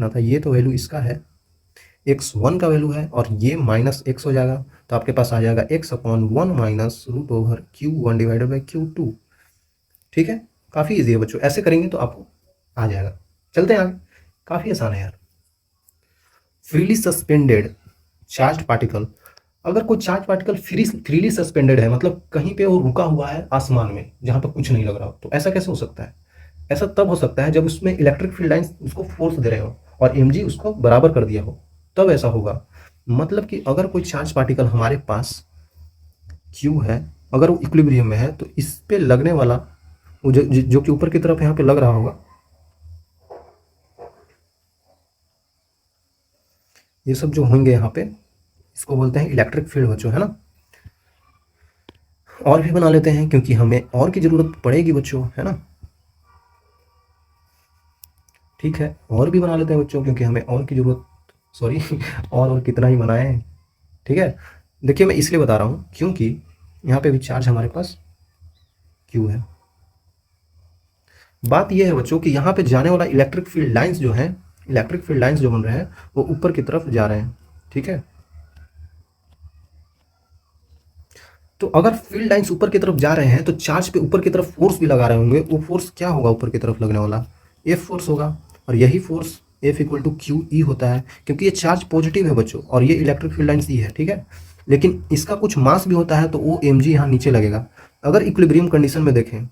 था, ये तो वैल्यू इसका है, x1 का वैल्यू है और ये माइनस x हो जाएगा, तो आपके पास आ जाएगा x/1 minus √Q1 divided by Q2। ठीक है, काफ़ी ईजी है बच्चों, ऐसे करेंगे तो आपको आ जाएगा। चलते हैं आगे, काफ़ी आसान है यार। फ्रीली सस्पेंडेड चार्ज पार्टिकल, अगर कोई चार्ज पार्टिकल फ्रीली सस्पेंडेड है, मतलब कहीं पे वो रुका हुआ है आसमान में जहाँ पर कुछ नहीं लग रहा हो, तो ऐसा कैसे हो सकता है? ऐसा तब हो सकता है जब उसमें इलेक्ट्रिक फील्ड लाइंस उसको फोर्स दे रहे हो और mg उसको बराबर कर दिया हो, तब ऐसा होगा। मतलब कि अगर कोई चार्ज पार्टिकल हमारे पास q है, अगर वो इक्विलिब्रियम में है, तो इस पे लगने वाला वो जो कि ऊपर की तरफ यहाँ पे लग रहा होगा, ये सब जो होंगे यहाँ पे, इसको बोलते हैं इलेक्ट्रिक फील्ड बच्चों, है ना। और भी बना लेते हैं क्योंकि हमें और की ज़रूरत पड़ेगी बच्चों, है ना। ठीक है, और भी बना लेते हैं बच्चों क्योंकि हमें और की ज़रूरत, सॉरी और कितना ही बनाएं। ठीक है, देखिए मैं इसलिए बता रहा हूँ क्योंकि यहाँ पे भी चार्ज हमारे पास Q है। बात यह है बच्चों कि यहाँ पे जाने वाला इलेक्ट्रिक फील्ड लाइंस जो हैं, इलेक्ट्रिक फील्ड लाइंस जो बन रहे हैं वो ऊपर की तरफ जा रहे हैं। ठीक है, तो अगर फील्ड लाइंस ऊपर की तरफ जा रहे हैं तो चार्ज पे ऊपर की तरफ फोर्स भी लगा रहे होंगे, वो फोर्स क्या होगा ऊपर की तरफ लगने वाला? एफ फोर्स होगा, और यही फोर्स F=QE होता है, क्योंकि ये चार्ज पॉजिटिव है बच्चों और ये इलेक्ट्रिक फील्ड लाइंस ई है। ठीक है, लेकिन इसका कुछ मास भी होता है, तो वो mg यहाँ नीचे लगेगा। अगर इक्विलिब्रियम कंडीशन में देखें,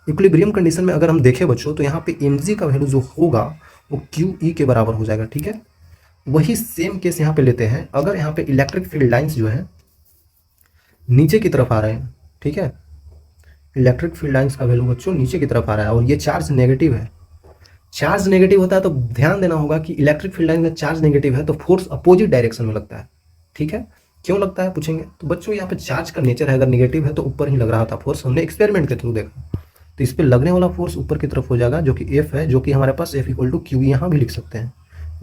इक्विलिब्रियम कंडीशन में अगर हम देखें बच्चों, तो यहाँ पे mg का वैल्यू जो होगा वो QE के बराबर हो जाएगा। ठीक है, वही सेम केस यहाँ पे लेते हैं। अगर यहाँ पे इलेक्ट्रिक फील्ड लाइंस जो है नीचे की तरफ आ रहे हैं, ठीक है, इलेक्ट्रिक फील्ड लाइंस का वैल्यू बच्चों नीचे की तरफ आ रहा है और ये चार्ज नेगेटिव है, चार्ज नेगेटिव होता है तो ध्यान देना होगा कि इलेक्ट्रिक फील्ड लाइन में चार्ज नेगेटिव है तो फोर्स अपोजिट डायरेक्शन में लगता है। ठीक है, क्यों लगता है पूछेंगे, तो बच्चों यहाँ पे चार्ज का नेचर है, अगर नेगेटिव है तो ऊपर ही लग रहा था फोर्स, हमने एक्सपेरिमेंट के थ्रू देखा, तो इस पर लगने वाला फोर्स ऊपर की तरफ हो जाएगा, जो कि एफ है, जो कि हमारे पास F=Q यहाँ भी लिख सकते हैं।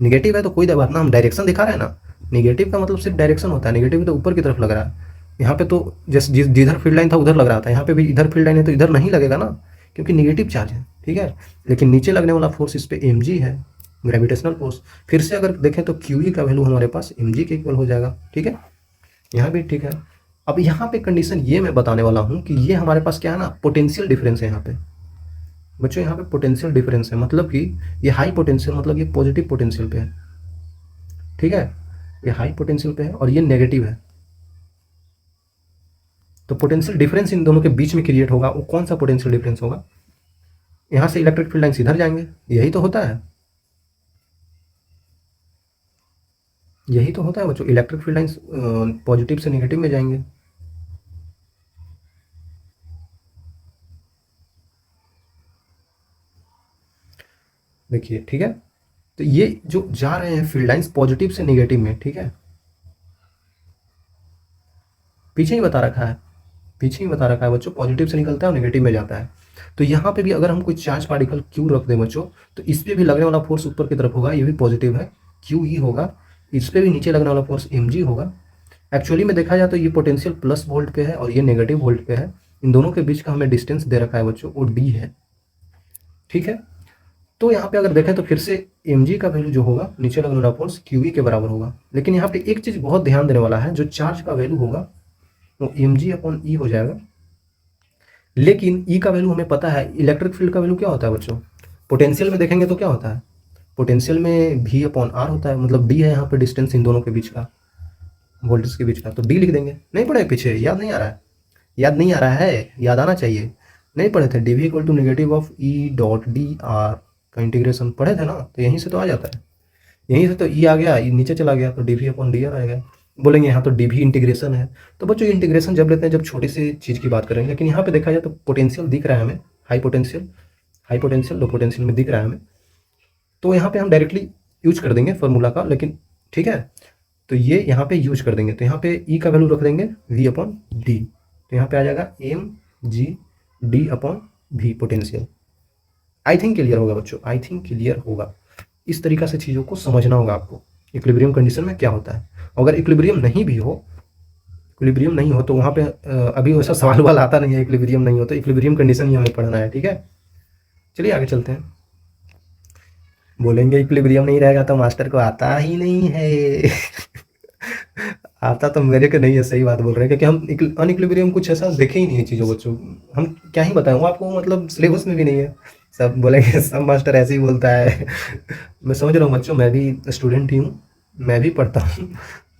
निगेटिव है तो कोई बात ना, हम डायरेक्शन दिखा रहे हैं ना, निगेटिव का मतलब सिर्फ डायरेक्शन होता है, निगेटिव तो ऊपर की तरफ लग रहा है। यहाँ पे तो जैसे जिधर फील्ड लाइन था उधर लग रहा था, यहाँ पे भी इधर फील्ड लाइन है तो इधर नहीं लगेगा ना, क्योंकि निगेटिव चार्ज है। ठीक है, लेकिन नीचे लगने वाला फोर्स इस पे mg है, ग्रेविटेशनल फोर्स। फिर से अगर देखें तो QE का वैल्यू हमारे पास mg के इक्वल हो जाएगा। ठीक है, यहाँ भी ठीक है। अब यहाँ पे कंडीशन ये मैं बताने वाला हूँ कि ये हमारे पास क्या है ना, पोटेंशियल डिफरेंस है यहाँ पे बच्चों, यहाँ पे पोटेंशियल डिफरेंस है, मतलब कि ये हाई पोटेंशियल, मतलब ये पॉजिटिव पोटेंशियल पे है। ठीक है, ये हाई पोटेंशियल पे है और ये नेगेटिव है, तो पोटेंशियल डिफरेंस इन दोनों के बीच में क्रिएट होगा। वो कौन सा पोटेंशियल डिफरेंस होगा? यहाँ से इलेक्ट्रिक फील्ड लाइन्स इधर जाएंगे, यही तो होता है, यही तो होता है बच्चों, इलेक्ट्रिक फील्ड लाइन्स पॉजिटिव से नेगेटिव में जाएंगे। देखिए, ठीक है, तो ये जो जा रहे हैं फील्ड लाइन्स पॉजिटिव से नेगेटिव में, ठीक है, पीछे ही बता रखा है, पीछे ही बता रखा है बच्चों, पॉजिटिव से निकलता है और नेगेटिव में जाता है। तो यहाँ पे भी अगर हम कोई चार्ज पार्टिकल Q रख दें बच्चों, तो इस पे भी लगने वाला फोर्स ऊपर की तरफ होगा, ये भी पॉजिटिव है, QE होगा, इस पे भी नीचे लगने वाला फोर्स mg होगा। एक्चुअली में देखा जाए तो ये पोटेंशियल प्लस वोल्ट पे है और ये नेगेटिव वोल्ट पे है, इन दोनों के बीच का हमें डिस्टेंस दे रखा है बच्चों, वो d है। ठीक है, तो यहाँ पे अगर देखें तो फिर से mg का वैल्यू जो होगा नीचे लगने वाला फोर्स QE के बराबर होगा। लेकिन यहाँ पे एक चीज़ बहुत ध्यान देने वाला है, जो चार्ज का वैल्यू होगा वो mg/e हो जाएगा, लेकिन E का वैल्यू हमें पता है। इलेक्ट्रिक फील्ड का वैल्यू क्या होता है बच्चों? पोटेंशियल में देखेंगे तो क्या होता है? पोटेंशियल में V/R होता है, मतलब D है यहाँ पे डिस्टेंस इन दोनों के बीच का, वोल्टेज के बीच का, तो D लिख देंगे। नहीं पढ़े पीछे, याद नहीं आ रहा है? याद नहीं आ रहा है, याद आना चाहिए। नहीं पढ़े थे dV=(E.dr) का इंटीग्रेशन पढ़े थे ना, तो यहीं से तो आ जाता है, यहीं से तो E आ गया, E नीचे चला गया तो dV/dr आएगा। बोलेंगे यहाँ तो dV इंटीग्रेशन है, तो बच्चों ये इंटीग्रेशन जब लेते हैं जब छोटी सी चीज़ की बात करेंगे, लेकिन यहाँ पे देखा जाए तो पोटेंशियल दिख रहा है हमें, हाई पोटेंशियल लो पोटेंशियल में दिख रहा है हमें, तो यहाँ पे हम डायरेक्टली यूज कर देंगे फार्मूला का। लेकिन ठीक है, तो ये यहाँ पे यूज कर देंगे, तो यहाँ पे E का वैल्यू रख देंगे V/d, तो यहाँ पे आ जाएगा mg/d/v पोटेंशियल। आई थिंक क्लियर होगा बच्चों, आई थिंक क्लियर होगा। इस तरीका से चीज़ों को समझना होगा आपको, इक्विलिब्रियम कंडीशन में क्या होता है। अगर इक्विलिब्रियम नहीं भी हो इक्विलिब्रियम नहीं हो तो वहाँ पे अभी वैसा सवाल वाल आता नहीं है, इक्विलिब्रियम नहीं हो तो इक्विलिब्रियम कंडीशन ही हमें पढ़ना है, ठीक है। चलिए आगे चलते हैं। बोलेंगे इक्विलिब्रियम नहीं रहेगा तो मास्टर को आता ही नहीं है। आता तो मेरे को नहीं है, सही बात बोल रहे हैं, क्योंकि हम अनइक्विलिब्रियम कुछ ऐसा देखे ही नहीं है चीज़ों बच्चों। हम क्या ही बताएं, वो आपको मतलब सिलेबस में भी नहीं है। सब बोलेंगे सब मास्टर ऐसे ही बोलता है। मैं समझ रहा हूँ बच्चों, मैं भी स्टूडेंट ही हूँ, मैं भी पढ़ता हूँ।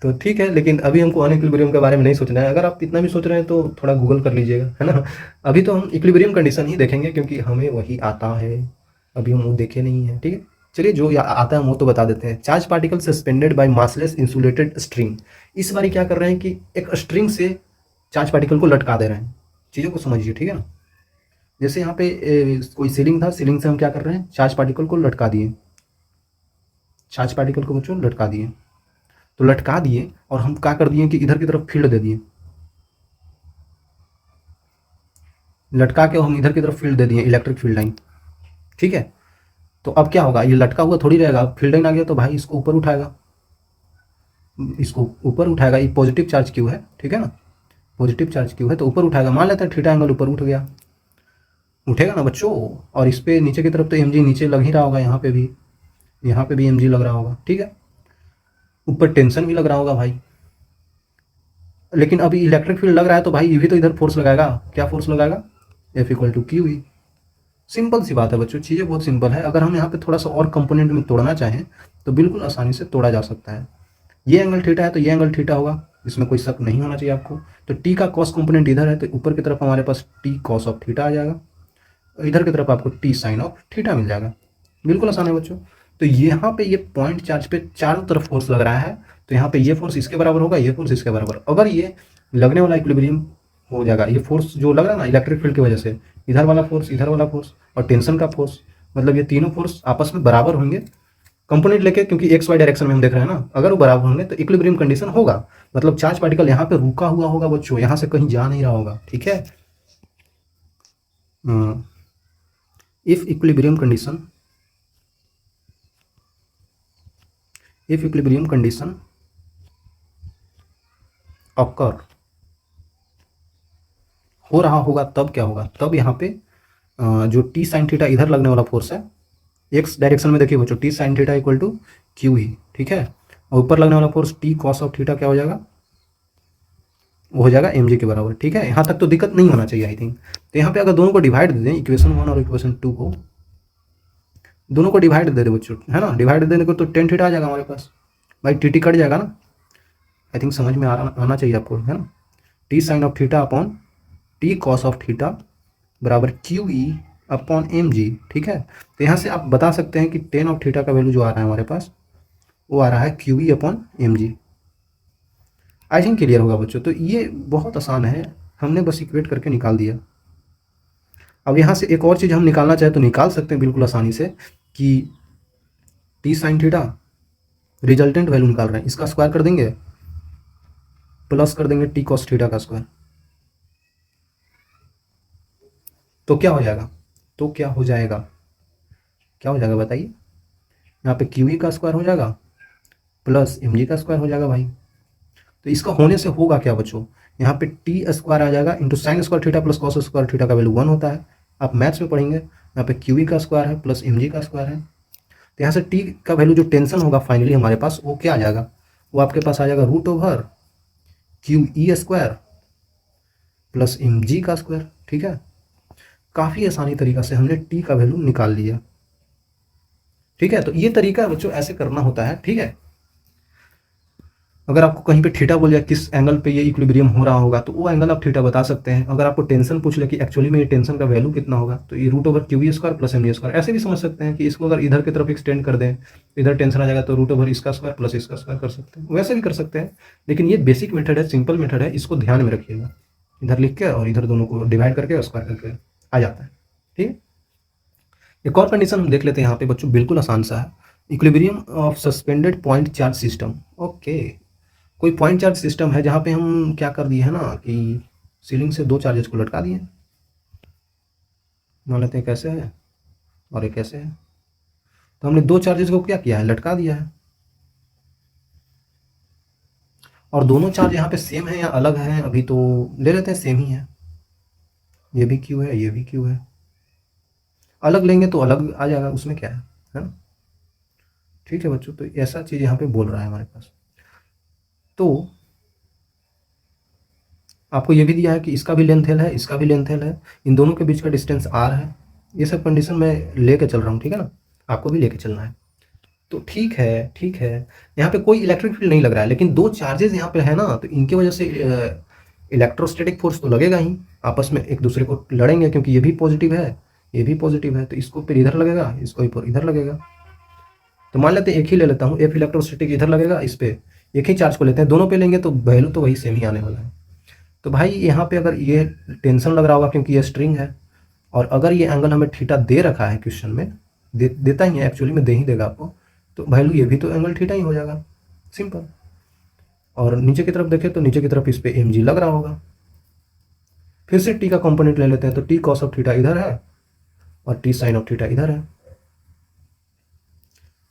तो ठीक है, लेकिन अभी हमको अनइक्विलिब्रियम के बारे में नहीं सोचना है। अगर आप इतना भी सोच रहे हैं तो थोड़ा गूगल कर लीजिएगा, है ना। अभी तो हम इक्विलिब्रियम कंडीशन ही देखेंगे क्योंकि हमें वही आता है, अभी हम वो देखे नहीं है, ठीक है। चलिए जो आता है वो तो बता देते हैं। Charge particle suspended bye massless insulated string. इस बार क्या कर रहे हैं कि एक स्ट्रिंग से चार्ज पार्टिकल को लटका दे रहे हैं। चीज़ों को समझिए, ठीक है ना। जैसे यहाँ पे कोई सीलिंग था, सीलिंग से हम क्या कर रहे हैं, चार्ज पार्टिकल को लटका दिए, चार्ज पार्टिकल को बच्चों लटका दिए। तो लटका दिए और हम क्या कर दिए कि इधर की तरफ फील्ड दे दिए, लटका के हम इधर की तरफ फील्ड दे दिए, इलेक्ट्रिक फील्ड लाइन, ठीक है। तो अब क्या होगा, ये लटका हुआ थोड़ी रहेगा, फील्ड लाइन आ गया तो भाई इसको ऊपर उठाएगा, इसको ऊपर उठाएगा। ये पॉजिटिव चार्ज क्यू है, ठीक है ना, पॉजिटिव चार्ज क्यू है तो ऊपर उठाएगा। मान लेते हैं थीटा एंगल ऊपर उठ गया, उठेगा ना बच्चों। और इस पे नीचे की तरफ तो एम जी नीचे लग ही रहा होगा, यहाँ पे भी एम जी लग रहा होगा, ठीक है। ऊपर टेंशन भी लग रहा होगा भाई, लेकिन अभी इलेक्ट्रिक फील्ड लग रहा है तो भाई ये भी तो इधर फोर्स लगाएगा। क्या फोर्स लगाएगा, f equal to Q e. Simple सी बात है बच्चों, चीज़ें बहुत सिंपल है। अगर हम यहाँ पे थोड़ा सा और कंपोनेंट में तोड़ना चाहें तो बिल्कुल आसानी से तोड़ा जा सकता है। ये एंगल थीटा है तो ये एंगल थीटा होगा, इसमें कोई शक नहीं होना चाहिए आपको। तो टी का कॉस कंपोनेंट इधर है तो ऊपर की तरफ हमारे पास टी कॉस ऑफ थीटा आ जाएगा, इधर की तरफ आपको टी साइन ऑफ थीटा मिल जाएगा। बिल्कुल आसान है बच्चों। तो यहाँ पे ये पॉइंट चार्ज पे चारों तरफ फोर्स लग रहा है, तो यहाँ पे ये फोर्स इसके बराबर होगा, ये फोर्स इसके बराबर। अगर ये लगने वाला इक्विलिब्रियम हो जाएगा, ये फोर्स जो लग रहा है ना इलेक्ट्रिक फील्ड की वजह से, इधर वाला फोर्स, इधर वाला फोर्स और टेंशन का फोर्स, मतलब ये तीनों फोर्स आपस में बराबर होंगे कंपोनेंट लेके, क्योंकि एक्स वाई डायरेक्शन में हम देख रहे हैं ना। अगर वो बराबर होंगे तो इक्विलिब्रियम कंडीशन होगा, मतलब चार्ज पार्टिकल यहाँ पे रुका हुआ होगा बच्चों, यहाँ से कहीं जा नहीं रहा होगा, ठीक है। If equilibrium condition, if equilibrium condition occur हो रहा होगा तब क्या होगा, तब यहाँ पे जो टी साइन थीटा इधर लगने वाला फोर्स है, एक्स डायरेक्शन में देखिए बच्चों, t sine theta equal to q ही, ठीक है। और ऊपर लगने वाला force t cos of theta क्या हो जाएगा, वो हो जाएगा एम जी के बराबर, ठीक है। यहाँ तक तो दिक्कत नहीं होना चाहिए आई थिंक। तो यहाँ पे अगर दोनों को डिवाइड दे दें, इक्वेशन 1 और इक्वेशन 2 को, दोनों को डिवाइड दे दे बच्चों, है ना। डिवाइड देने को तो टेन थीटा आ जाएगा हमारे पास, भाई टी टी कट जाएगा ना। आई थिंक समझ में आना चाहिए आपको, है ना। T sine of theta upon t cos of theta बराबर क्यू ई अपॉन एम जी, ठीक है। तो यहाँ से आप बता सकते हैं कि टेन ऑफ थीटा का वैल्यू जो आ रहा है हमारे पास, वो आ रहा है q E upon m g. I think clear होगा बच्चों। तो ये बहुत आसान है, हमने बस इक्वेट करके निकाल दिया। अब यहाँ से एक और चीज़ हम निकालना चाहे तो निकाल सकते हैं बिल्कुल आसानी से, कि T sine theta resultant value निकाल रहे हैं, इसका स्क्वायर कर देंगे, प्लस कर देंगे टी कॉस थीटा का स्क्वायर, तो क्या हो जाएगा, तो क्या हो जाएगा, क्या हो जाएगा बताइए। यहाँ पे क्यू ई का स्क्वायर हो जाएगा प्लस एम जी का स्क्वायर हो जाएगा भाई। तो इसका होने से होगा क्या बच्चों, यहाँ पे टी स्क्वायर आ जाएगा into sine square theta plus cos square theta का वैल्यू 1 होता है, आप मैथ्स में पढ़ेंगे। यहाँ पे क्यू ई का स्क्वायर है प्लस एम जी का स्क्वायर है। तो यहाँ से टी का वैल्यू जो टेंशन होगा फाइनली हमारे पास, वो क्या आ जाएगा, वो आपके पास आ जाएगा root over q E square plus m g का स्क्वायर, ठीक है। काफ़ी आसानी तरीका से हमने टी का वैल्यू निकाल लिया, ठीक है। तो ये तरीका बच्चों ऐसे करना होता है, ठीक है। अगर आपको कहीं पे थीटा बोल जाए किस एंगल पे ये इक्विलिब्रियम हो रहा होगा, तो वो एंगल आप थीटा बता सकते हैं। अगर आपको टेंशन पूछ ले कि एक्चुअली में ये टेंशन का वैल्यू कितना होगा, तो ये root over q v square plus m g square, ऐसे भी समझ सकते हैं कि इसको अगर इधर की तरफ एक्सटेंड कर दें, इधर टेंशन आ जाएगा तो रूट ओवर इसका स्क्वायर प्लस इसका स्क्वायर कर सकते हैं, वैसे भी कर सकते हैं। लेकिन ये बेसिक मेथड है, सिंपल मेथड है, इसको ध्यान में रखिएगा। इधर लिख के और इधर दोनों को डिवाइड करके और स्क्वायर करके आ जाता है, ठीक है। एक और कंडीशन हम देख लेते हैं यहाँ पे बच्चों, बिल्कुल आसान सा है। Equilibrium of suspended point charge system, okay. कोई पॉइंट चार्ज सिस्टम है जहाँ पे हम क्या कर दिए है ना कि सीलिंग से दो चार्जेस को लटका दिए, मान लेते हैं कैसे है और एक कैसे है। तो हमने दो चार्जेस को क्या किया है, लटका दिया है। और दोनों चार्ज यहाँ पे सेम है या अलग है, अभी तो ले लेते हैं सेम ही है। ये भी क्यू है, ये भी क्यू है। अलग लेंगे तो अलग आ जाएगा, उसमें क्या है ना। ठीक है बच्चों, तो ऐसा चीज़ यहाँ पे बोल रहा है हमारे पास। तो आपको ये भी दिया है कि इसका भी लेंथ एल है, इसका भी लेंथ एल है, इन दोनों के बीच का डिस्टेंस आर है। ये सब कंडीशन मैं लेके चल रहा हूँ, ठीक है ना, आपको भी लेके चलना है। तो ठीक है, ठीक है। यहाँ पे कोई इलेक्ट्रिक फील्ड नहीं लग रहा है, लेकिन दो चार्जेस यहाँ पे है ना, तो इनकी वजह से इलेक्ट्रोस्टैटिक फोर्स तो लगेगा ही, आपस में एक दूसरे को लड़ेंगे, क्योंकि ये भी पॉजिटिव है, ये भी पॉजिटिव है, तो इसको फिर इधर लगेगा, इसको फिर इधर लगेगा। तो मान लेते हैं एक ही ले लेता हूँ, एफ इलेक्ट्रोस्टैटिक इधर लगेगा, इस पे एक ही चार्ज को लेते हैं, दोनों पे लेंगे तो वैल्यू तो वही सेम ही आने वाला है। तो भाई यहाँ पे अगर ये टेंशन लग रहा होगा क्योंकि ये स्ट्रिंग है, और अगर ये एंगल हमें थीटा दे रखा है क्वेश्चन में, देता ही है एक्चुअली में, दे ही देगा आपको, तो वैल्यू ये भी तो एंगल थीटा ही हो जाएगा, सिंपल। और नीचे की तरफ देखें तो नीचे की तरफ इस पे एम जी लग रहा होगा। फिर से टी का कंपोनेंट ले लेते हैं, तो टी कॉस ऑफ थीटा इधर है और टी साइन ऑफ थीटा इधर है।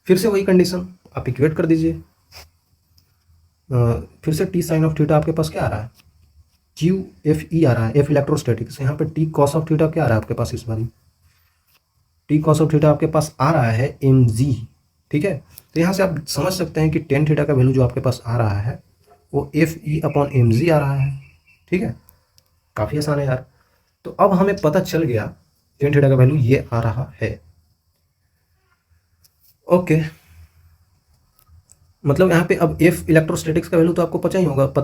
फिर से वही कंडीशन आप इक्वेट कर दीजिए। फिर से टी साइन ऑफ थीटा आपके पास क्या आ रहा है, क्यू एफ ई आ रहा है, एफ इलेक्ट्रोस्टैटिक्स। यहाँ पे टी कॉस ऑफ थीटा क्या आ रहा है आपके पास इस बारी, टी कॉस ऑफ थीटा आपके पास आ रहा है एम जी, ठीक है। तो यहाँ से आप समझ सकते हैं कि टेन थीटा का वैल्यू जो आपके पास आ रहा है वो एफ ई अपॉन एम जी आ रहा है, ठीक है। काफ़ी आसान है यार। तो अब हमें पता चल गया टेन थीटा का वैल्यू ये आ रहा है, ओके। मतलब यहाँ पे अब एफ इलेक्ट्रोस्टैटिक्स का वैल्यू तो आपको पता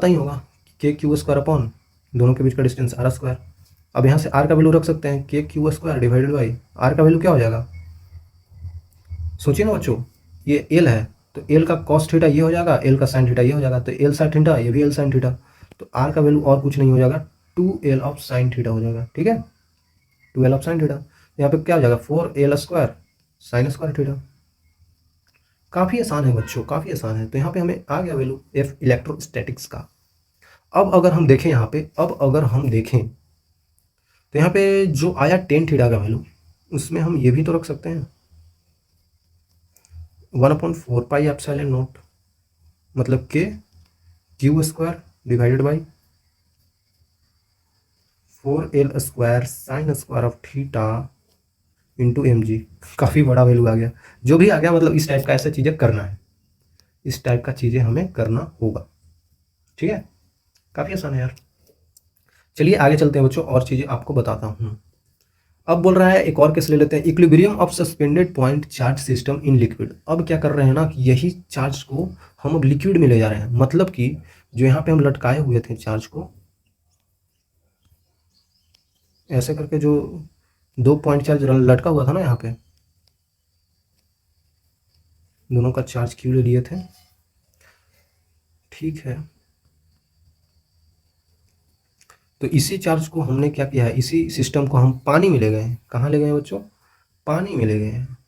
ही होगा, के क्यू स्क्वायर अपॉन दोनों के बीच का डिस्टेंस आर स्क्वायर। अब यहाँ से आर का वैल्यू रख सकते हैं, k Q square divided by r का वैल्यू क्या हो जाएगा, सोचिए ना बच्चों, ये एल है तो एल का कॉस थीटा ये हो जाएगा, एल का साइन थीटा ये हो जाएगा, तो एल साइन थीटा ये भी एल साइन थीटा, तो आर का वैल्यू और कुछ नहीं हो जाएगा, two l of sine theta हो जाएगा, ठीक है, two l of sine theta. यहाँ पे क्या हो जाएगा, four l square sine square theta. काफ़ी आसान है बच्चों, काफ़ी आसान है। तो यहाँ पे हमें आ गया वैल्यू एफ इलेक्ट्रोस्टैटिक्स का। अब अगर हम देखें यहाँ पे, अब अगर हम देखें तो यहाँ पे जो आया टेन थीटा का वैल्यू, उसमें हम ये भी तो रख सकते हैं, 1/4 पाई एप्सिलॉन नॉट, मतलब k Q square divided by 4l square sine square of theta into m g. काफ़ी बड़ा वैल्यू आ गया, जो भी आ गया, मतलब इस टाइप का ऐसा चीज़ें करना है, इस टाइप का चीज़ें हमें करना होगा, ठीक है। काफ़ी आसान है यार। चलिए आगे चलते हैं बच्चों, और चीज़ें आपको बताता हूँ। अब बोल रहा है एक और केस ले लेते हैं, equilibrium of suspended point charge system in liquid. अब क्या कर रहे हैं ना कि यही चार्ज को हम अब लिक्विड में ले जा रहे हैं, मतलब कि जो यहाँ पे हम लटकाए हुए थे चार्ज को, ऐसे करके जो दो पॉइंट चार्ज लटका हुआ था ना, यहाँ पे दोनों का चार्ज क्यू ले लिए थे, ठीक है। तो इसी चार्ज को हमने क्या किया है, इसी सिस्टम को हम पानी में ले गए हैं। कहाँ ले गए हैं बच्चों, पानी में ले गए हैं,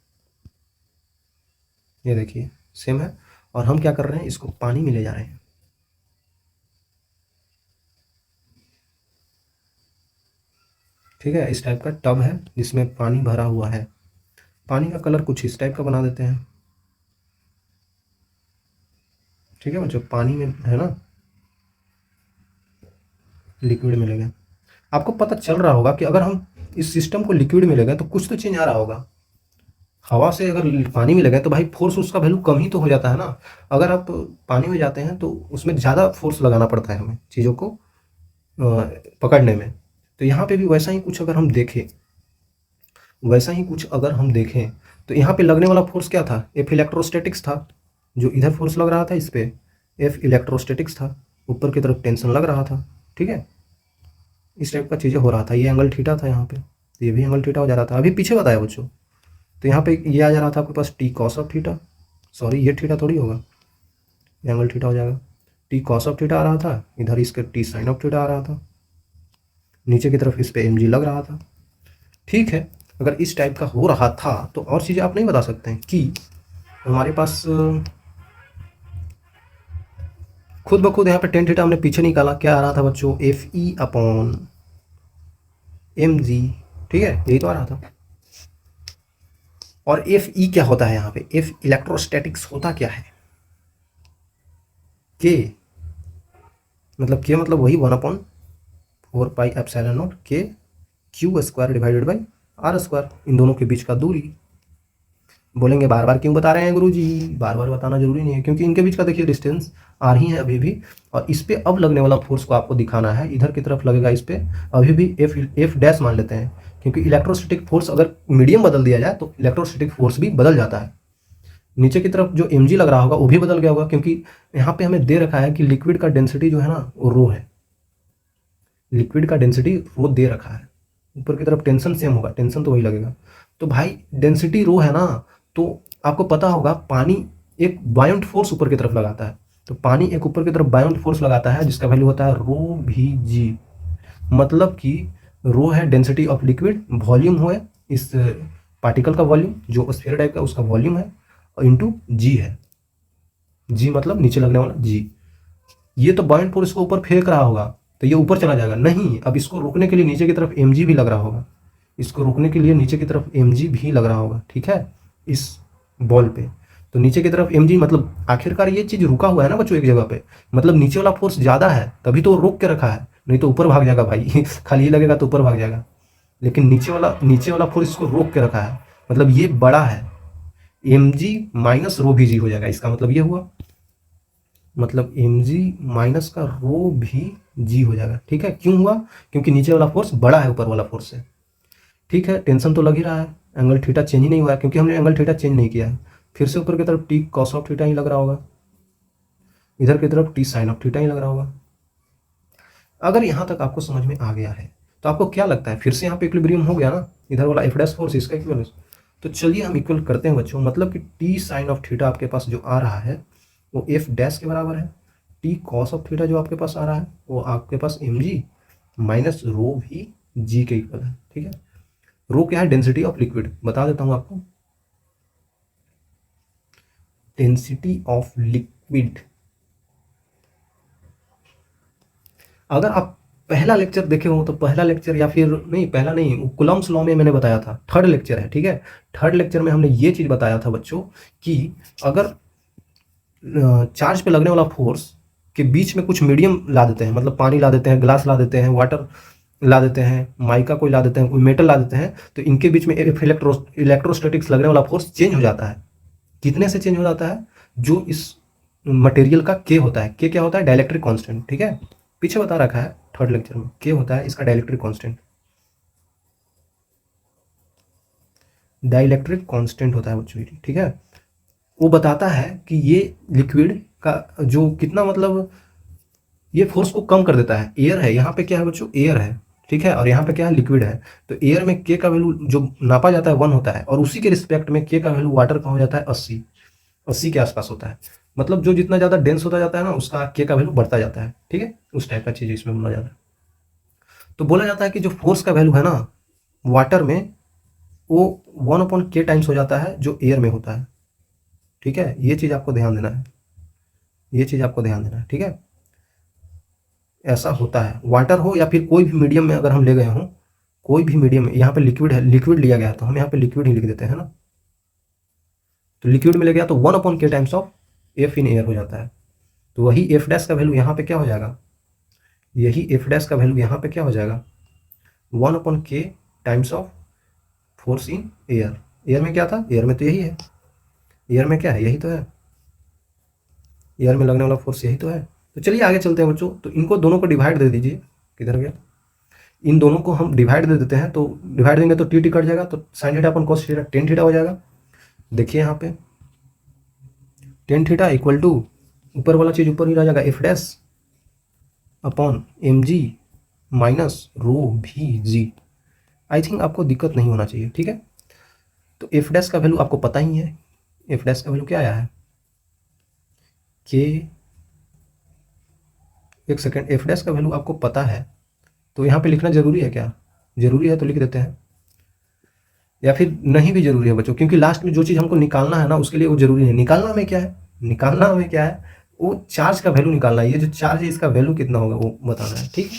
ये देखिए सेम है। और हम क्या कर रहे हैं, इसको पानी में ले जा रहे हैं, ठीक है। इस टाइप का टब है जिसमें पानी भरा हुआ है, पानी का कलर कुछ इस टाइप का बना देते हैं, ठीक है बच्चों, पानी में है ना, लिक्विड में ले गए। आपको पता चल रहा होगा कि अगर हम इस सिस्टम को लिक्विड में ले गए तो कुछ तो चेंज आ रहा होगा। हवा से अगर पानी में लगे तो भाई फोर्स उसका वैल्यू कम ही तो हो जाता है ना। अगर आप पानी में जाते हैं तो उसमें ज़्यादा फोर्स लगाना पड़ता है हमें चीज़ों को पकड़ने में। तो यहाँ पे भी वैसा ही कुछ अगर हम देखें, वैसा ही कुछ अगर हम देखें तो यहाँ पे लगने वाला फोर्स क्या था, एफ इलेक्ट्रोस्टैटिक्स था। जो इधर फोर्स लग रहा था इस पे एफ इलेक्ट्रोस्टैटिक्स था, ऊपर की तरफ टेंशन लग रहा था, ठीक है। इस टाइप का चीज़ें हो रहा था, ये एंगल थीटा था यहाँ पे, तो ये भी एंगल थीटा हो जा रहा था। अभी पीछे बताया बच्चों, तो यहाँ पे ये आ जा रहा था आपके पास t cos of theta, sorry ये थीटा थोड़ी होगा, एंगल थीटा हो जाएगा। टी कॉस ऑफ थीटा आ रहा था, इधर इसके टी साइन ऑफ थीटा आ रहा था, नीचे की तरफ इस पे एम जी लग रहा था, ठीक है। अगर इस टाइप का हो रहा था तो और चीज़ें आप नहीं बता सकते हैं कि हमारे पास खुद ब खुद यहाँ पे टेन थीटा हमने पीछे निकाला, क्या आ रहा था बच्चों, एफ ई अपॉन एम जी, ठीक है, यही तो आ रहा था। और एफ ई क्या होता है यहाँ पे, एफ इलेक्ट्रोस्टैटिक्स होता क्या है, के मतलब के मतलब वही 1/4 pi epsilon naught k Q square divided by are square, इन दोनों के बीच का दूरी। बोलेंगे बार बार क्यों बता रहे हैं गुरुजी? बार बार बताना जरूरी नहीं है, क्योंकि इनके बीच का देखिए डिस्टेंस आर ही है अभी भी, और इस पे अब लगने वाला फोर्स को आपको दिखाना है। इधर की तरफ लगेगा इस पे अभी भी एफ डैश मान लेते हैं, क्योंकि इलेक्ट्रोस्टैटिक फोर्स अगर मीडियम बदल दिया जाए तो इलेक्ट्रोस्टैटिक फोर्स भी बदल जाता है। नीचे की तरफ जो mg लग रहा होगा वो भी बदल गया होगा, क्योंकि यहाँ पे हमें दे रखा है कि लिक्विड का डेंसिटी जो है ना वो रो है, लिक्विड का डेंसिटी रो दे रखा है। ऊपर की तरफ टेंशन सेम होगा, टेंशन तो वही लगेगा। तो भाई डेंसिटी रो है ना, तो आपको पता होगा पानी एक बायोंट फोर्स ऊपर की तरफ लगाता है, तो पानी एक ऊपर की तरफ बायोंट फोर्स लगाता है जिसका वैल्यू होता है रो भी जी। मतलब कि रो है डेंसिटी ऑफ लिक्विड, वॉल्यूम हो है इस पार्टिकल का वॉल्यूम जो स्फीयर टाइप का उसका वॉल्यूम है, और इंटू जी है। जी मतलब नीचे लगने वाला जी। ये तो बायोंट फोर्स को ऊपर फेंक रहा होगा तो ये ऊपर चला जाएगा, नहीं अब इसको रोकने के लिए नीचे की तरफ mg भी लग रहा होगा, इसको रोकने के लिए नीचे की तरफ mg भी लग रहा होगा, ठीक है, इस बॉल पे। तो नीचे की तरफ mg मतलब आखिरकार ये चीज रुका हुआ है ना बच्चों एक जगह पे, मतलब नीचे वाला फोर्स ज्यादा है तभी तो रोक के रखा है, नहीं तो ऊपर भाग जाएगा भाई खाली ये लगेगा तो ऊपर भाग जाएगा, लेकिन नीचे वाला फोर्स इसको रोक के रखा है, मतलब ये बड़ा है, mg माइनस रो भी जी हो जाएगा, इसका मतलब ये हुआ, मतलब mg माइनस का रो भी जी हो जाएगा, ठीक है। क्यों हुआ? क्योंकि नीचे वाला फोर्स बड़ा है ऊपर वाला फोर्स से, ठीक है। टेंशन तो लग ही रहा है, एंगल थीटा चेंज ही नहीं हुआ है क्योंकि हमने एंगल थीटा चेंज नहीं किया है। फिर से ऊपर की तरफ टी कॉस ऑफ थीटा ही लग रहा होगा, इधर की तरफ टी साइन ऑफ थीटा ही लग रहा होगा। अगर यहाँ तक आपको समझ में आ गया है तो आपको क्या लगता है, फिर से यहाँ पे इक्विलिब्रियम हो गया ना, इधर वाला एफ डैश फोर्स इसका इक्वल, तो चलिए हम इक्वल करते हैं बच्चों। मतलब कि टी साइन ऑफ थीटा आपके पास जो आ रहा है वो एफ डैश के बराबर है, टी कॉस ऑफ थीटा जो आपके पास आ रहा है वो आपके पास mg माइनस रो भी जी के इक्वल है, ठीक है। रो क्या है? डेंसिटी ऑफ लिक्विड, बता देता हूं आपको, डेंसिटी ऑफ लिक्विड। अगर आप पहला लेक्चर देखे हो तो पहला लेक्चर, या फिर नहीं पहला नहीं, कूलम्ब्स लॉ में मैंने बताया था, थर्ड लेक्चर है, ठीक है। थर्ड लेक्चर में हमने ये चीज बताया था बच्चों कि अगर चार्ज पे लगने वाला फोर्स के बीच में कुछ मीडियम ला देते हैं, मतलब पानी ला देते हैं, ग्लास ला देते हैं, वाटर ला देते हैं, माइका कोई ला देते हैं, कोई मेटल ला देते हैं, तो इनके बीच में इलेक्ट्रोस्टैटिक्स लगने वाला फोर्स चेंज हो जाता है। कितने से चेंज हो जाता है? जो इस मटेरियल का के होता है, के क्या होता है? डाइलेक्ट्रिक कांस्टेंट, ठीक है, पीछे बता रखा है थर्ड लेक्चर में, के होता है इसका डाइलेक्ट्रिक कांस्टेंट, डाइलेक्ट्रिक कांस्टेंट होता है बच्चों, ठीक है। वो बताता है कि ये लिक्विड का जो कितना, मतलब ये फोर्स को कम कर देता है। एयर है यहाँ पे, क्या है बच्चों? एयर है, ठीक है, और यहाँ पे क्या है? लिक्विड है। तो एयर में के का वैल्यू जो नापा जाता है 1 होता है, और उसी के रिस्पेक्ट में के का वैल्यू वाटर का हो जाता है 80 के आसपास होता है। मतलब जो जितना ज़्यादा डेंस होता जाता है ना उसका के का वैल्यू बढ़ता जाता है, ठीक है, उस टाइप का चीज़ इसमें बोला जाता है। तो बोला जाता है कि जो फोर्स का वैल्यू है ना वाटर में वो 1/k टाइम्स हो जाता है जो एयर में होता है, ठीक है। ये चीज़ आपको ध्यान देना है, ये चीज़ आपको ध्यान देना है, ठीक है। ऐसा होता है, वाटर हो या फिर कोई भी मीडियम में अगर हम ले गए हों, कोई भी मीडियम में, यहाँ पे लिक्विड है, लिक्विड लिया गया तो हम यहाँ पे लिक्विड ही लिख देते हैं ना, तो लिक्विड में ले गया तो 1/k times of F in air हो जाता है। तो वही एफ डैश का वैल्यू यहाँ पे क्या हो जाएगा, यही एफ डैश का वैल्यू यहाँ पे क्या हो जाएगा, 1/k times of force in air. Air में क्या था? एयर में तो यही है, एयर में क्या है? यही तो है, एयर में लगने वाला फोर्स यही तो है। तो चलिए आगे चलते हैं बच्चों। तो इनको दोनों को डिवाइड दे दीजिए, किधर गया, इन दोनों को हम डिवाइड दे देते हैं, तो डिवाइड देंगे तो टी कट जाएगा, तो साइन थीटा अपन कॉस थीटा टेन थीटा हो जाएगा। देखिए यहाँ पे टेन थीटा इक्वल टू ऊपर वाला चीज ऊपर ही रह जाएगा, F dash upon mg minus rho V ji. I think आपको दिक्कत नहीं होना चाहिए, ठीक है। तो एफ डैश का वैल्यू आपको पता ही है, एफ डैश का वैल्यू क्या आया है, के, एक सेकेंड, एफ डैश का वैल्यू आपको पता है तो यहाँ पे लिखना जरूरी है क्या? जरूरी है तो लिख देते हैं, या फिर नहीं भी जरूरी है बच्चों, क्योंकि लास्ट में जो चीज़ हमको निकालना है ना उसके लिए वो जरूरी है। निकालना में क्या है, निकालना में क्या है, वो चार्ज का वैल्यू निकालना है, ये जो चार्ज है इसका वैल्यू कितना होगा वो बताना है, ठीक।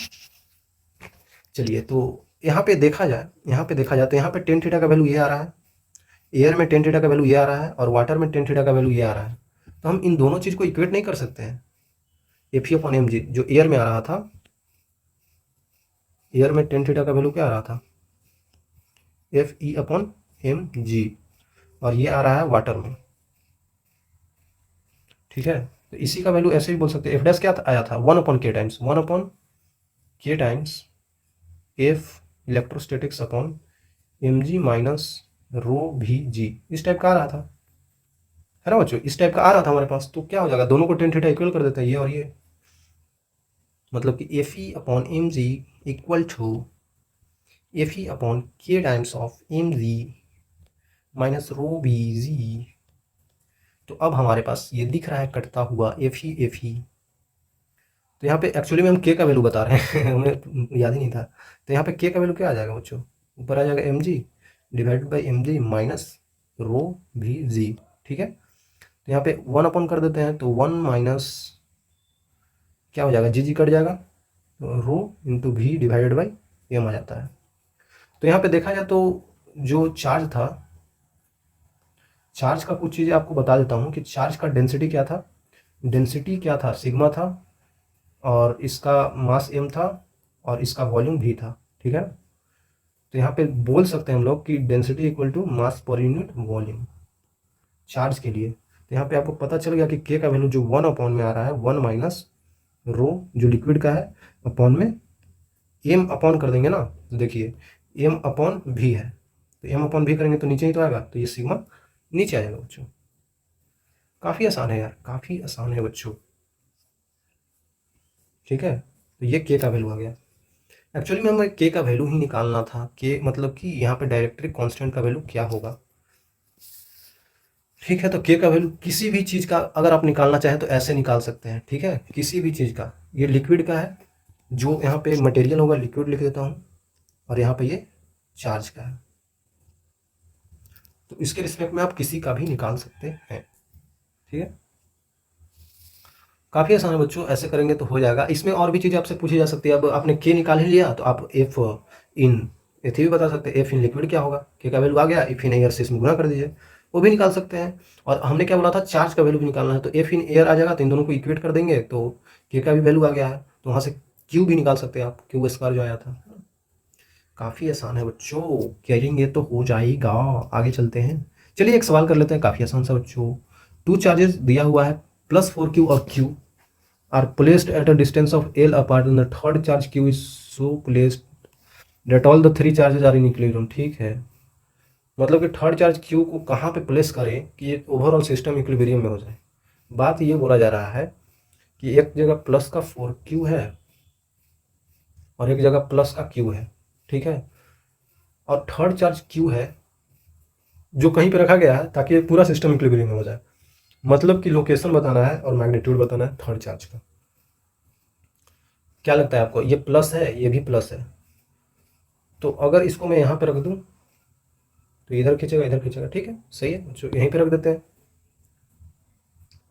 चलिए तो यहाँ पे देखा जाए, यहाँ पे देखा जाए तो यहाँ पे टेन थीटा का वैल्यू ये आ रहा है, एयर में टेन थीटा का वैल्यू ये आ रहा है, और वाटर में टेन थीटा का वैल्यू ये आ रहा है। तो हम इन दोनों चीज़ को इक्वेट नहीं कर सकते हैं, एफ ई अपॉन एम जी जो एयर में आ रहा था, एयर में टेन थीटा का वैल्यू क्या आ रहा था, एफ ई अपॉन एम जी, और ये आ रहा है वाटर में, ठीक है। तो इसी का वैल्यू ऐसे भी बोल सकते हैं, एफ डैश क्या आया था, one upon k times, one upon k times F electrostatics upon m g minus rho V g, इस टाइप का आ रहा था, है ना बच्चों, इस टाइप का आ रहा था हमारे पास। तो क्या हो जाएगा, दोनों को टेन थीटा इक्वल कर देते हैं, ये और ये, मतलब कि f E upon m g equal to f E upon k times of m g minus rho b g. तो अब हमारे पास ये दिख रहा है कटता हुआ एफ ई। तो यहाँ पे एक्चुअली में हम के का वैल्यू बता रहे हैं हमें याद ही नहीं था। तो यहाँ पे के का वैल्यू क्या आ जाएगा बच्चों, ऊपर आ जाएगा m g divided by m g minus rho V g, ठीक है। तो यहाँ पे वन अपॉन कर देते हैं, तो वन माइनस क्या हो जाएगा, जी जी कट जाएगा, तो रो इंटू भी डिवाइडेड बाई एम आ जाता है। तो यहाँ पे देखा जाए तो जो चार्ज था, चार्ज का कुछ चीज़ें आपको बता देता हूँ कि चार्ज का डेंसिटी क्या था, डेंसिटी क्या था, सिग्मा था, और इसका मास एम था, और इसका वॉल्यूम भी था, ठीक है। तो यहाँ पे बोल सकते हैं हम लोग कि density equal to mass per unit volume charge के लिए। तो यहाँ पे आपको पता चल गया कि के का वैल्यू जो वन अपॉन में आ रहा है, वन माइनस रो जो लिक्विड का है अपॉन में एम अपॉन कर देंगे ना, तो देखिए एम अपॉन भी है, तो एम अपॉन भी करेंगे तो नीचे ही तो आएगा, तो ये सिग्मा नीचे आ जाएगा बच्चों। काफ़ी आसान है यार, काफ़ी आसान है बच्चों, ठीक है। तो ये के का वैल्यू आ गया। एक्चुअली में हमें के का वैल्यू ही निकालना था, के मतलब कि यहाँ पे डायरेक्ट्रिक कांस्टेंट का वैल्यू क्या होगा, ठीक है। तो के का वैल्यू किसी भी चीज़ का अगर आप निकालना चाहें तो ऐसे निकाल सकते हैं, ठीक है, किसी भी चीज़ का। ये लिक्विड का है, जो यहाँ पे मटेरियल होगा लिक्विड लिख देता हूँ, और यहाँ पे ये चार्ज का है, तो इसके रिस्पेक्ट में आप किसी का भी निकाल सकते हैं, ठीक है। काफ़ी आसान है बच्चों, ऐसे करेंगे तो हो जाएगा। इसमें और भी चीज़ें आपसे पूछी जा सकती है। अब आपने के निकाल ही लिया तो आप एफ इन एथी भी बता सकते हैं, एफ इन लिक्विड क्या होगा, के का वैल्यू आ गया, एफ इन एयर से इसमें गुना कर दीजिए, वो भी निकाल सकते हैं। और हमने क्या बोला था, चार्ज का वैल्यू भी निकालना है, तो एफ इन एयर आ जाएगा, तो इन दोनों को इक्वेट कर देंगे तो के का भी वैल्यू आ गया है, तो वहाँ से क्यू भी निकाल सकते हैं आप, क्यू स्क्वायर जो आया था। काफ़ी आसान है बच्चों, करेंगे तो हो जाएगा। आगे चलते हैं, चलिए एक सवाल कर लेते हैं, काफ़ी आसान सा बच्चों। टू चार्जेस दिया हुआ है, +4q और q are placed at a distance of L apart and the third charge Q is so placed that all the three charges are in equilibrium, ठीक है। मतलब कि थर्ड चार्ज Q को कहाँ पे प्लेस करें कि ये ओवरऑल सिस्टम इक्विलिब्रियम में हो जाए। बात ये बोला जा रहा है कि एक जगह प्लस का 4q है और एक जगह प्लस का q है, ठीक है, और थर्ड चार्ज Q है जो कहीं पे रखा गया है ताकि ये पूरा सिस्टम इक्विलिब्रियम में हो जाए। मतलब कि लोकेशन बताना है और मैग्नीट्यूड बताना है थर्ड चार्ज का। क्या लगता है आपको, ये प्लस है, ये भी प्लस है, तो अगर इसको मैं यहाँ पे रख दूँ तो इधर खींचेगा इधर खींचेगा, ठीक है, सही है, जो यहीं पे रख देते हैं।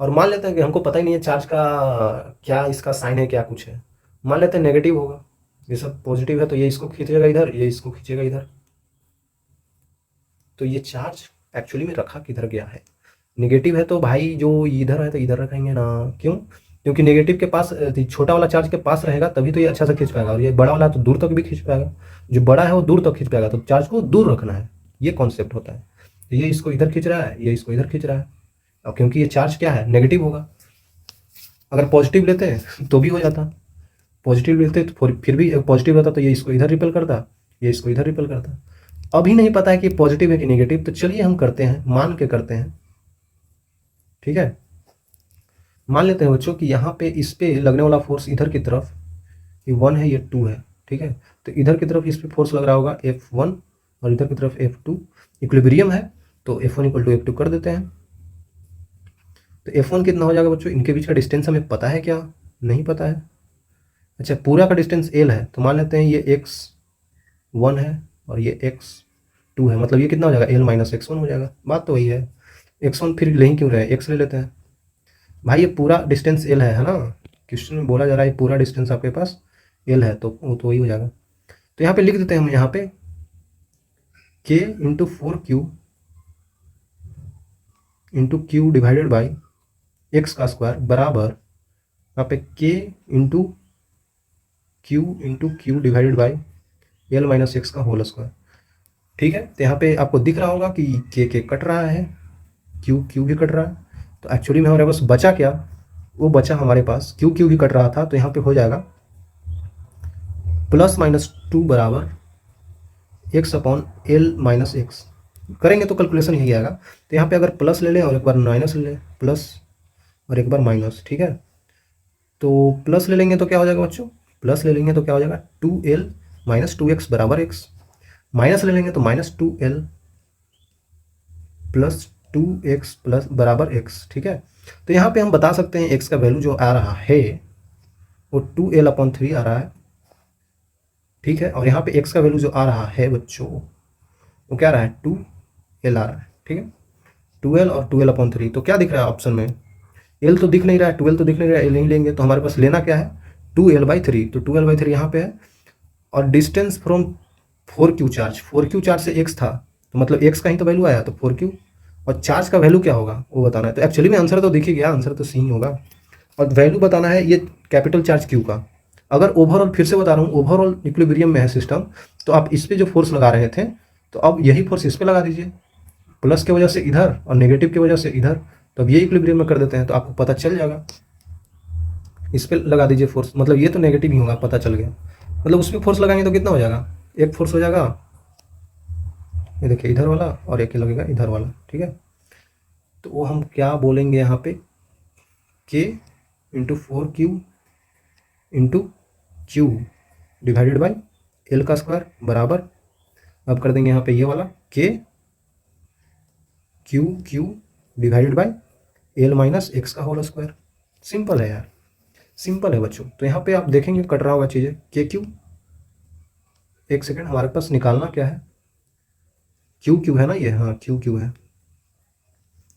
और मान लेते हैं कि हमको पता ही नहीं है चार्ज का क्या इसका साइन है, क्या कुछ है, मान लेते हैं नेगेटिव होगा, ये सब पॉजिटिव है, तो ये इसको खींचेगा इधर, ये इसको खींचेगा इधर। तो ये चार्ज एक्चुअली में रखा किधर गया है, नेगेटिव है तो भाई जो इधर है तो इधर रखेंगे ना, क्यों, क्योंकि नेगेटिव के पास छोटा वाला चार्ज के पास रहेगा तभी तो ये अच्छा से खींच पाएगा, और ये बड़ा वाला तो दूर तक भी खींच पाएगा, जो बड़ा है वो दूर तक खींच पाएगा, तो चार्ज को दूर रखना है, ये कॉन्सेप्ट होता है। तो ये इसको इधर खींच रहा है, ये इसको इधर खींच रहा है, और क्योंकि ये चार्ज क्या है, नेगेटिव होगा। अगर पॉजिटिव लेते हैं तो भी हो जाता, पॉजिटिव लेते तो फिर भी पॉजिटिव रहता, तो ये इसको इधर रिपेल करता, ये इसको इधर रिपेल करता। अभी नहीं पता है कि पॉजिटिव है कि नेगेटिव, तो चलिए हम करते हैं, मान के करते हैं, ठीक है। मान लेते हैं बच्चों कि यहाँ पे इस पे लगने वाला फोर्स इधर की तरफ ये 1 है, ये 2 है, ठीक है। तो इधर की तरफ इस पे फोर्स लग रहा होगा F1 और इधर की तरफ F2, इक्विलिब्रियम है तो F1 इक्वल टू F2 कर देते हैं। तो F1 कितना हो जाएगा बच्चों, इनके बीच का डिस्टेंस हमें पता है क्या, नहीं पता है। अच्छा, पूरा का डिस्टेंस L है, तो मान लेते हैं ये x1 है और ये x2 है, मतलब ये कितना हो जाएगा, L माइनस x1 हो जाएगा। बात तो वही है, x1 फिर नहीं क्यों रहे, x ले लेते हैं भाई, ये पूरा डिस्टेंस L है ना, क्वेश्चन में बोला जा रहा है पूरा डिस्टेंस आपके पास L है, तो वो तो वही हो जाएगा। तो यहाँ पे लिख देते हैं हम, यहाँ पे k into 4q into Q divided by x का स्क्वायर बराबर यहाँ पे k into Q divided by L minus x का होल स्क्वायर। ठीक है, तो यहाँ पे आपको दिख रहा होगा कि के कट रहा है, क्यू भी कट रहा है। तो एक्चुअली में हमारे पास बचा क्या, वो बचा हमारे पास क्यू भी कट रहा था, तो यहाँ पे हो जाएगा +-2 बराबर x upon L minus x. करेंगे तो कैलकुलेशन यही आएगा। तो यहाँ पे अगर प्लस ले लें और एक बार माइनस ले लें, प्लस और एक बार माइनस, ठीक है। तो प्लस ले लेंगे तो क्या हो जाएगा बच्चों, प्लस ले लेंगे तो क्या हो जाएगा 2l माइनस 2x बराबर x। माइनस ले लेंगे तो -2l प्लस 2x प्लस बराबर x। ठीक है, तो यहाँ पे हम बता सकते हैं x का वैल्यू जो आ रहा है वो 2l/3 आ रहा है। ठीक है, और यहाँ पे x का वैल्यू जो आ रहा है बच्चों वो क्या आ रहा है, 2l आ रहा है। ठीक है, 2l और 2l/3। तो क्या दिख रहा है ऑप्शन में, l तो दिख नहीं रहा है, 2l तो दिख नहीं रहा है, l नहीं लेंगे तो हमारे पास लेना क्या है 2l/3। तो 2l/3 यहाँ पे है, और distance from 4q charge, 4q charge से x था, तो मतलब x का ही तो वैल्यू आया, तो 4q, और चार्ज का वैल्यू क्या होगा वो बताना है। तो एक्चुअली में आंसर तो दिख ही गया, आंसर तो सी होगा, और वैल्यू बताना है ये कैपिटल चार्ज q का। अगर ओवरऑल, फिर से बता रहा हूँ, ओवरऑल इक्विलिब्रियम में है सिस्टम, तो आप इस पर जो फोर्स लगा रहे थे तो अब यही फोर्स इस पर लगा दीजिए, प्लस की वजह से इधर और नेगेटिव की वजह से इधर, तो अब ये इक्विलिब्रियम में कर देते हैं तो आपको पता चल जाएगा। इस पर लगा दीजिए फोर्स, मतलब ये तो नेगेटिव ही होगा, पता चल गया। मतलब उस पर फोर्स लगाएंगे तो कितना हो जाएगा, एक फोर्स हो जाएगा, ये देखिए इधर वाला, और एक लगेगा इधर वाला। ठीक है, तो वो हम क्या बोलेंगे यहाँ पे, k into 4q into Q divided by L का स्क्वायर बराबर, अब कर देंगे यहाँ पे ये वाला k Q divided by L minus x का होल स्क्वायर। सिंपल है यार, सिंपल है बच्चों। तो यहाँ पे आप देखेंगे कट रहा होगा चीज़ें, k एक सेकेंड, हमारे पास निकालना क्या है, क्यू है ना ये, हाँ क्यू है,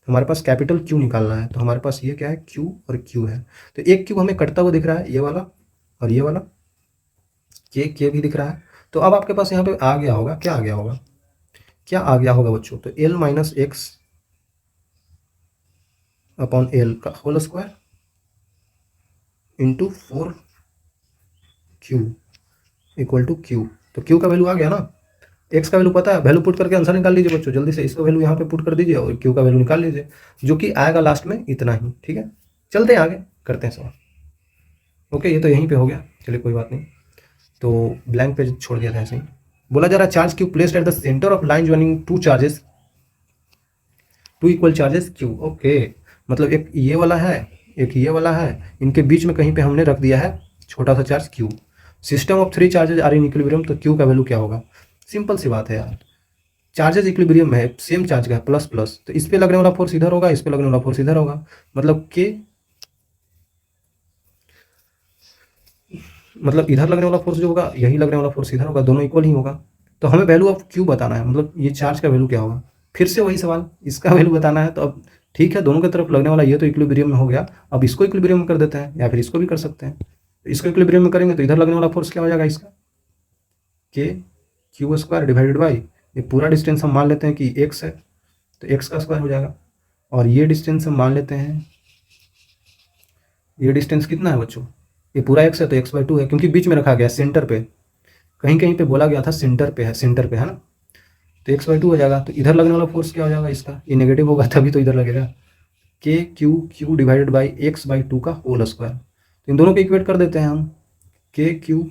हमारे पास कैपिटल क्यू निकालना है। तो हमारे पास ये क्या है, क्यू और क्यू है। तो एक क्यू हमें कटता हुआ दिख रहा है, ये वाला और ये वाला, के भी दिख रहा है। तो अब आपके पास यहाँ पे आ गया होगा, क्या आ गया होगा, क्या आ गया होगा बच्चों, तो l minus x upon l का whole square into 4q equal to q. तो क्यू का वैल्यू आ गया ना, एक्स का वैल्यू पता है, वैल्यू पुट करके आंसर निकाल लीजिए बच्चों जल्दी से। इसका वैल्यू यहाँ पे पुट कर दीजिए और क्यू का वैल्यू निकाल लीजिए, जो कि आएगा लास्ट में इतना ही। ठीक है, चलते हैं आगे, करते हैं सवाल। ओके, ये तो यहीं पे हो गया, चलिए कोई बात नहीं। तो ब्लैंक पेज छोड़ दिया था ऐसे ही। बोला जा रहा है charge q placed at the centre of line joining two charges, two equal charges q. Okay, मतलब एक ये वाला है, एक ये वाला है, इनके बीच में कहीं पे हमने रख दिया है छोटा सा charge q. System of 3 charges are in equilibrium, तो क्यू का वैल्यू क्या होगा, सिंपल सी बात है यार, चार्जेस इक्विलिब्रियम में है, सेम चार्ज का है, प्लस प्लस, तो इस पे लगने वाला फोर्स इधर होगा, इस पे लगने वाला फोर्स इधर होगा, मतलब के, मतलब इधर लगने वाला फोर्स जो होगा, यही लगने वाला फोर्स इधर होगा, दोनों इक्वल ही होगा। तो हमें वैल्यू ऑफ क्यू बताना है, मतलब ये चार्ज का वैल्यू क्या होगा। फिर से वही सवाल, इसका वैल्यू बताना है। तो अब ठीक है, दोनों की तरफ लगने वाला ये तो इक्विलिब्रियम में हो गया, अब इसको इक्विलिब्रियम में कर देते हैं, या फिर इसको भी कर सकते हैं। तो इसको इक्विलिब्रियम में करेंगे तो इधर लगने वाला फोर्स क्या हो जाएगा इसका, के क्यू स्क्वायर डिवाइडेड बाई, ये पूरा डिस्टेंस हम मान लेते हैं कि एक्स है, तो एक्स का स्क्वायर हो जाएगा, और ये डिस्टेंस हम मान लेते हैं, ये डिस्टेंस कितना है बच्चों, ये पूरा एक्स है तो x/2 है, क्योंकि बीच में रखा गया सेंटर पे, कहीं कहीं पे बोला गया था सेंटर पे है, सेंटर पे है ना, तो x/2 हो जाएगा। तो इधर लगने वाला फोर्स क्या हो जाएगा इसका, ये नेगेटिव होगा तभी तो इधर लगेगा, के क्यू डिवाइडेड बाई x/2 का होल स्क्वायर। तो इन दोनों को इक्वेट कर देते हैं हम, के क्यू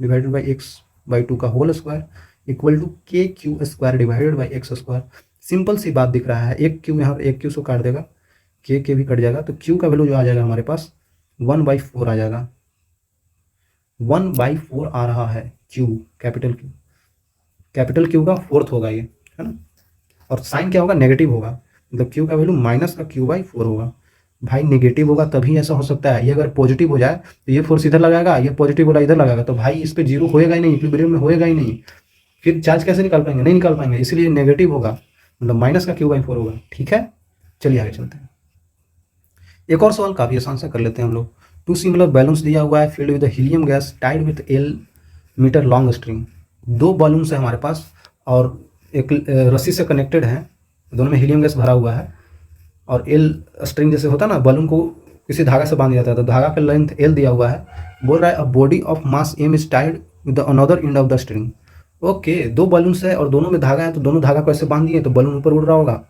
डिवाइडेड बाई x/2 का whole square equal to k Q square divided by x square. Simple सी बात दिख रहा है, एक क्यू यहाँ एक क्यू से काट देगा, के भी कट जाएगा, तो क्यू का वैल्यू जो आ जाएगा हमारे पास 1/4 आ जाएगा, 1/4 आ रहा है क्यू, कैपिटल क्यू का फोर्थ होगा ये, है ना, और साइन क्या होगा, नेगेटिव होगा, मतलब क्यू का वैल्यू माइनस का q/4 होगा। भाई नेगेटिव होगा तभी ऐसा हो सकता है, ये अगर पॉजिटिव हो जाए तो ये फोर्स इधर लगाएगा, ये पॉजिटिव वाला इधर लगाएगा, तो भाई इस पे जीरो होएगा ही नहीं, इक्विलिब्रियम में होएगा ही नहीं, फिर चार्ज कैसे निकाल पाएंगे, नहीं निकाल पाएंगे, इसलिए नेगेटिव होगा, मतलब माइनस का q/4 होगा। ठीक है, चलिए आगे चलते हैं। एक और सवाल काफ़ी आसान सा कर लेते हैं हम लोग। 2 सिमिलर बैलून्स दिया हुआ है filled with helium gas tied with l metre long string. 2 balloons है हमारे पास और एक रस्सी से कनेक्टेड है, दोनों में हीलियम गैस भरा हुआ है, और एल स्ट्रिंग जैसे होता है ना, बलून को किसी धागा से बांध दिया जाता है, तो धागा का लेंथ एल दिया हुआ है, बोल रहा है a body of mass m is tied with the another end of the string. Okay, दो बलून्स है और दोनों में धागा है, तो दोनों धागा को ऐसे बांध दिए तो बलून ऊपर उड़ रहा होगा,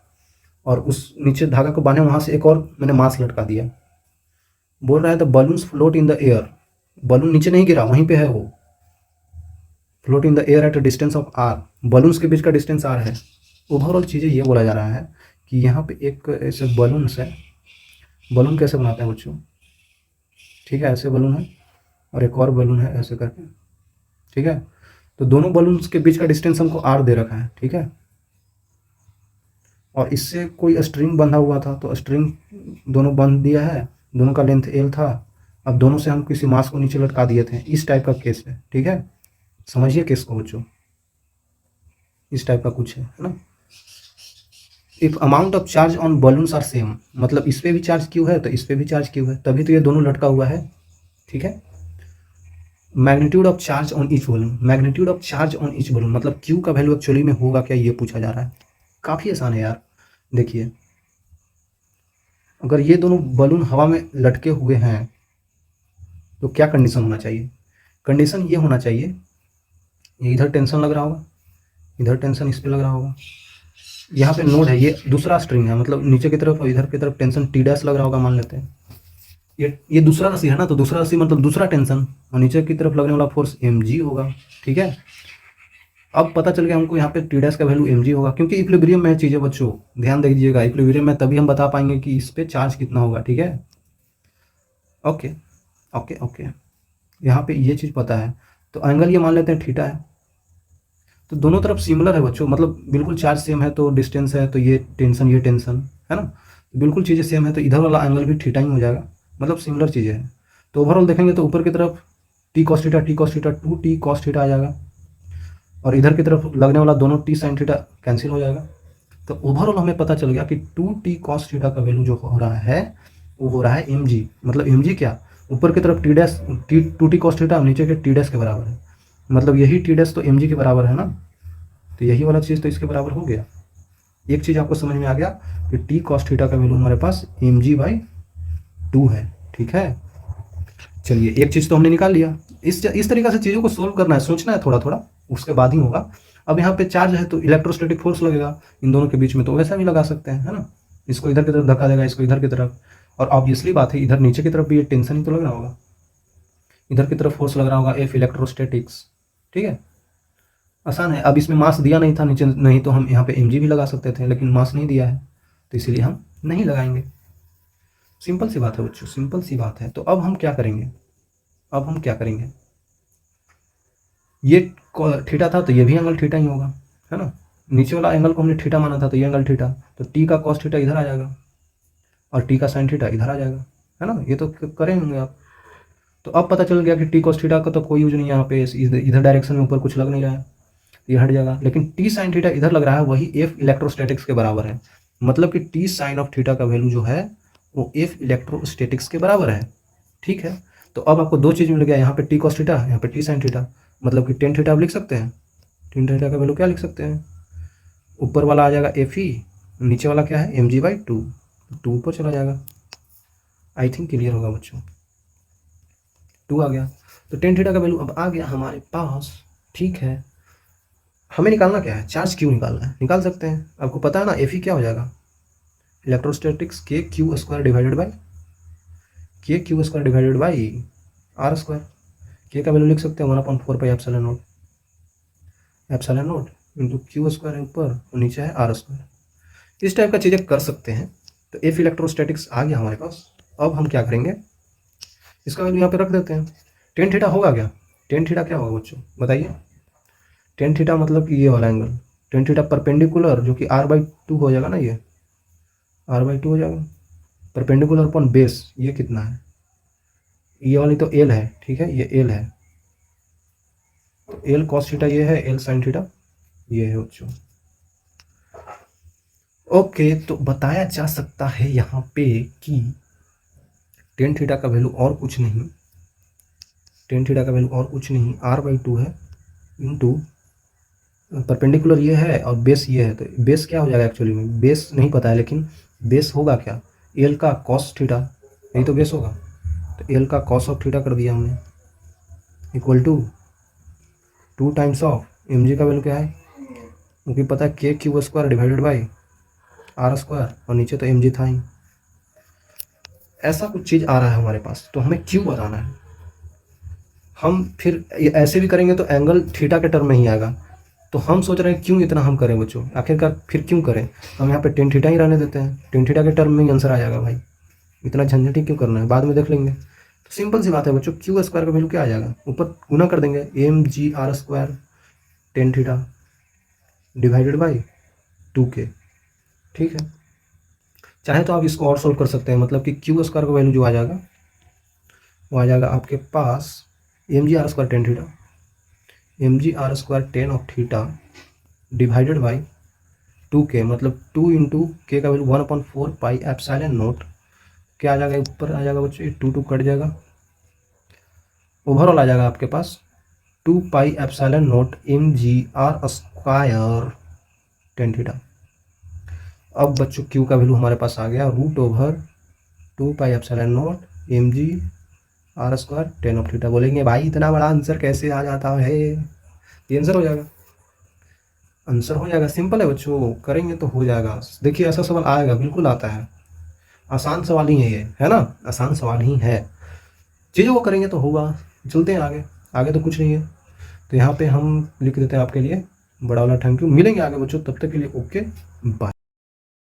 और उस नीचे धागा को बांधे वहाँ से एक और मैंने मास लटका दिया। बोल रहा है the balloons float in the air, balloon नीचे नहीं गिरा, वहीं पे है वो, float in the air at a distance of r, balloons के बीच का डिस्टेंस आर है। ओवरऑल चीज़ें ये बोला जा रहा है कि यहाँ पे एक ऐसे बलून्स है, बलून कैसे बनाते हैं बच्चों, ठीक है, ऐसे बलून है और एक और बलून है ऐसे करके, ठीक है, तो दोनों बलून्स के बीच का डिस्टेंस हमको आर दे रखा है, ठीक है, और इससे कोई स्ट्रिंग बंधा हुआ था, तो स्ट्रिंग दोनों बंध दिया है, दोनों का लेंथ एल था, अब दोनों से हम किसी मास को नीचे लटका दिए थे, इस टाइप का केस है, ठीक है, समझिए केस को बच्चों, इस टाइप का कुछ है ना। If amount of charge on balloons are same, मतलब इस पे भी चार्ज क्यू है तो इस पे भी चार्ज क्यू है, तभी तो ये दोनों लटका हुआ है, ठीक है। Magnitude of charge on each balloon, magnitude of charge on each balloon मतलब क्यू का वैल्यू एक्चुअली में होगा क्या, ये पूछा जा रहा है। काफ़ी आसान है यार, देखिए अगर ये दोनों बलून हवा में लटके हुए हैं तो क्या कंडीशन होना चाहिए, कंडीशन ये होना चाहिए, ये इधर टेंशन लग रहा होगा, इधर टेंशन इस पे लग रहा होगा, यहाँ पे नोड है, ये दूसरा स्ट्रिंग है, मतलब नीचे की तरफ और इधर की तरफ टेंशन टी डैश लग रहा होगा, मान लेते हैं ये दूसरा राशि है ना, तो दूसरा राशि मतलब दूसरा टेंशन, और नीचे की तरफ लगने वाला फोर्स एम जी होगा, ठीक है। अब पता चल गया हमको यहाँ पे टी डैश का वैल्यू एम जी होगा, क्योंकि इक्विलिब्रियम में चीज़ें बच्चों ध्यान दे दीजिएगा, इक्विलिब्रियम में तभी हम बता पाएंगे कि इस पे चार्ज कितना होगा, ठीक है। ओके ओके ओके, यहाँ पे ये चीज़ पता है, तो एंगल ये मान लेते हैं थीटा है, तो दोनों तरफ सिमिलर है बच्चों, मतलब बिल्कुल चार्ज सेम है तो डिस्टेंस है, तो ये टेंशन है ना, बिल्कुल चीज़ें सेम है तो इधर वाला एंगल भी थीटा ही हो जाएगा, मतलब सिमिलर चीज़ें हैं। तो ओवरऑल देखेंगे तो ऊपर की तरफ t cos theta 2 t cos theta आ जाएगा, और इधर की तरफ लगने वाला दोनों टी साइन थीटा कैंसिल हो जाएगा। तो ओवरऑल हमें पता चल गया कि 2 टी कॉस थीटा का वैल्यू जो हो रहा है वो हो रहा है एम जी, मतलब एम जी क्या, ऊपर की तरफ T dash T 2 t cos theta नीचे के टी डैश के बराबर है, मतलब यही टी डैश तो एम जी के बराबर है ना, तो यही वाला चीज़ तो इसके बराबर हो गया। एक चीज़ आपको समझ में आ गया कि टी कॉस थीटा का वैल्यू हमारे पास एम जी बाई 2 है, ठीक है। चलिए एक चीज़ तो हमने निकाल लिया, इस तरीके से चीज़ों को सोल्व करना है, सोचना है थोड़ा थोड़ा, उसके बाद ही होगा। अब यहाँ पे चार्ज है तो इलेक्ट्रोस्टैटिक फोर्स लगेगा इन दोनों के बीच में, तो वैसा भी लगा सकते हैं, है ना, इसको इधर की तरफ धक्का देगा, इसको इधर की तरफ, और ऑब्वियसली बात है इधर नीचे की तरफ भी ये टेंशन ही तो लग रहा होगा, इधर की तरफ फोर्स लग रहा होगा एफ इलेक्ट्रोस्टैटिक्स, ठीक है, आसान है। अब इसमें मास दिया नहीं था नीचे, नहीं तो हम यहाँ पे एम भी लगा सकते थे, लेकिन मास नहीं दिया है तो इसीलिए हम नहीं लगाएंगे, सिंपल सी बात है बच्चों, सिंपल सी बात है। तो अब हम क्या करेंगे, अब हम क्या करेंगे, ये थीटा था तो ये भी एंगल थीटा ही होगा, है ना, नीचे वाला एंगल को हमने थीटा माना था तो ये एंगल थीटा, तो टी का कॉस थीटा इधर आ जाएगा और टी का साइन थीटा इधर आ जाएगा, है ना, ये तो करें होंगे आप। तो अब पता चल गया कि टी कॉस थीटा का तो कोई यूज नहीं है यहाँ पे, इधर डायरेक्शन में ऊपर कुछ लग नहीं रहा है, ये हट जाएगा, लेकिन टी साइन थीटा इधर लग रहा है, वही एफ इलेक्ट्रोस्टैटिक्स के बराबर है, मतलब कि टी साइन ऑफ थीटा का वैल्यू जो है वो एफ इलेक्ट्रोस्टैटिक्स के बराबर है, ठीक है। तो अब आपको दो चीज़ मिल गया, यहाँ पे टी कॉस थीटा, यहाँ पे टी साइन थीटा, मतलब कि टेन थीटा आप लिख सकते हैं, टेन थीटा का वैल्यू क्या लिख सकते हैं, ऊपर वाला आ जाएगा एफ ई, नीचे वाला क्या है एम जी बाई 2, 2 ऊपर चला जाएगा, आई थिंक क्लियर होगा बच्चों, 2 आ गया, तो टेन थीटा का वैल्यू अब आ गया हमारे पास, ठीक है। हमें निकालना क्या है, चार्ज क्यू निकालना है, निकाल सकते हैं, आपको पता है ना एफ ई क्या हो जाएगा, electrostatics K Q square divided by are square, K का वैल्यू लिख सकते हैं 1/4 pi epsilon not into Q square है ऊपर और नीचे है आर स्क्वायर, इस टाइप का चीज़ें कर सकते हैं। तो एफ इलेक्ट्रोस्टैटिक्स आ गया हमारे पास, अब हम क्या करेंगे, इसका वैल्यू यहाँ पे रख देते हैं, टेन थीटा होगा क्या, टेन थीटा क्या होगा बच्चों बताइए, टेन थीटा मतलब कि ये वाला एंगल, टेन थीटा परपेंडिकुलर जो कि r/2 हो जाएगा ना, ये r/2 हो जाएगा, परपेंडिकुलर अपॉन बेस, ये कितना है, ये वाली तो एल है, ठीक है, ये एल है, तो एल कॉस थीटा ये है, एल साइन थीटा ये है बच्चों। ओके, तो बताया जा सकता है यहाँ पे कि टेन थीटा का वैल्यू और कुछ नहीं, टेन थीटा का वैल्यू और कुछ नहीं r/2 है इंटू परपेंडिकुलर ये है और बेस ये है, तो बेस क्या हो जाएगा, एक्चुअली में बेस नहीं पता है, लेकिन बेस होगा क्या, एल का कॉस थीटा यही तो बेस होगा। तो एल का कॉस ऑफ थीटा कर दिया हमने equal to 2 times of m g का वैल्यू क्या है, क्योंकि पता है k Q square divided by are square, और नीचे तो एम जी था ही। ऐसा कुछ चीज़ आ रहा है हमारे पास, तो हमें क्यू बताना है। हम फिर ऐसे भी करेंगे तो एंगल थीटा के टर्म में ही आएगा। तो हम सोच रहे हैं क्यों इतना हम करें बच्चों, आखिरकार फिर क्यों करें, हम यहाँ पे टेन थीटा ही रहने देते हैं, टेन थीटा के टर्म में ही आंसर आ जाएगा भाई, इतना झंझट ही क्यों करना है, बाद में देख लेंगे। तो सिंपल सी बात है बच्चों, क्यू स्क्वायर का वैल्यू क्या आ जाएगा, ऊपर गुना कर देंगे m g r square tan theta divided by 2k। ठीक है, चाहे तो आप इसको और सोल्व कर सकते हैं, मतलब कि क्यू स्क्वायर का वैल्यू जो आ जाएगा वो आ जाएगा आपके पास m g r square tan theta, m g r square tan of theta divided by 2k, मतलब 2 इंटू के का वैल्यू 1/4 पाई एप्सिलॉन नोट, क्या आ जाएगा ऊपर आ जाएगा बच्चों, 2 कट जाएगा, ओवरऑल आ जाएगा आपके पास 2 pi epsilon naught m g r square tan theta. अब बच्चों क्यू का वैल्यू हमारे पास आ गया √2 pi epsilon naught m g r square tan of theta. बोलेंगे भाई इतना बड़ा आंसर कैसे आ जाता है, ये आंसर हो जाएगा, आंसर हो जाएगा, सिंपल है बच्चों, करेंगे तो हो जाएगा। देखिए ऐसा सवाल आएगा, बिल्कुल आता है, आसान सवाल ही है ये, है ना, आसान सवाल ही है, चीज़ों को करेंगे तो होगा। चलते हैं आगे, आगे तो कुछ नहीं है, तो यहाँ पे हम लिख देते हैं आपके लिए बड़ा वाला थैंक यू। मिलेंगे आगे बच्चों, तब तक के लिए ओके बाय।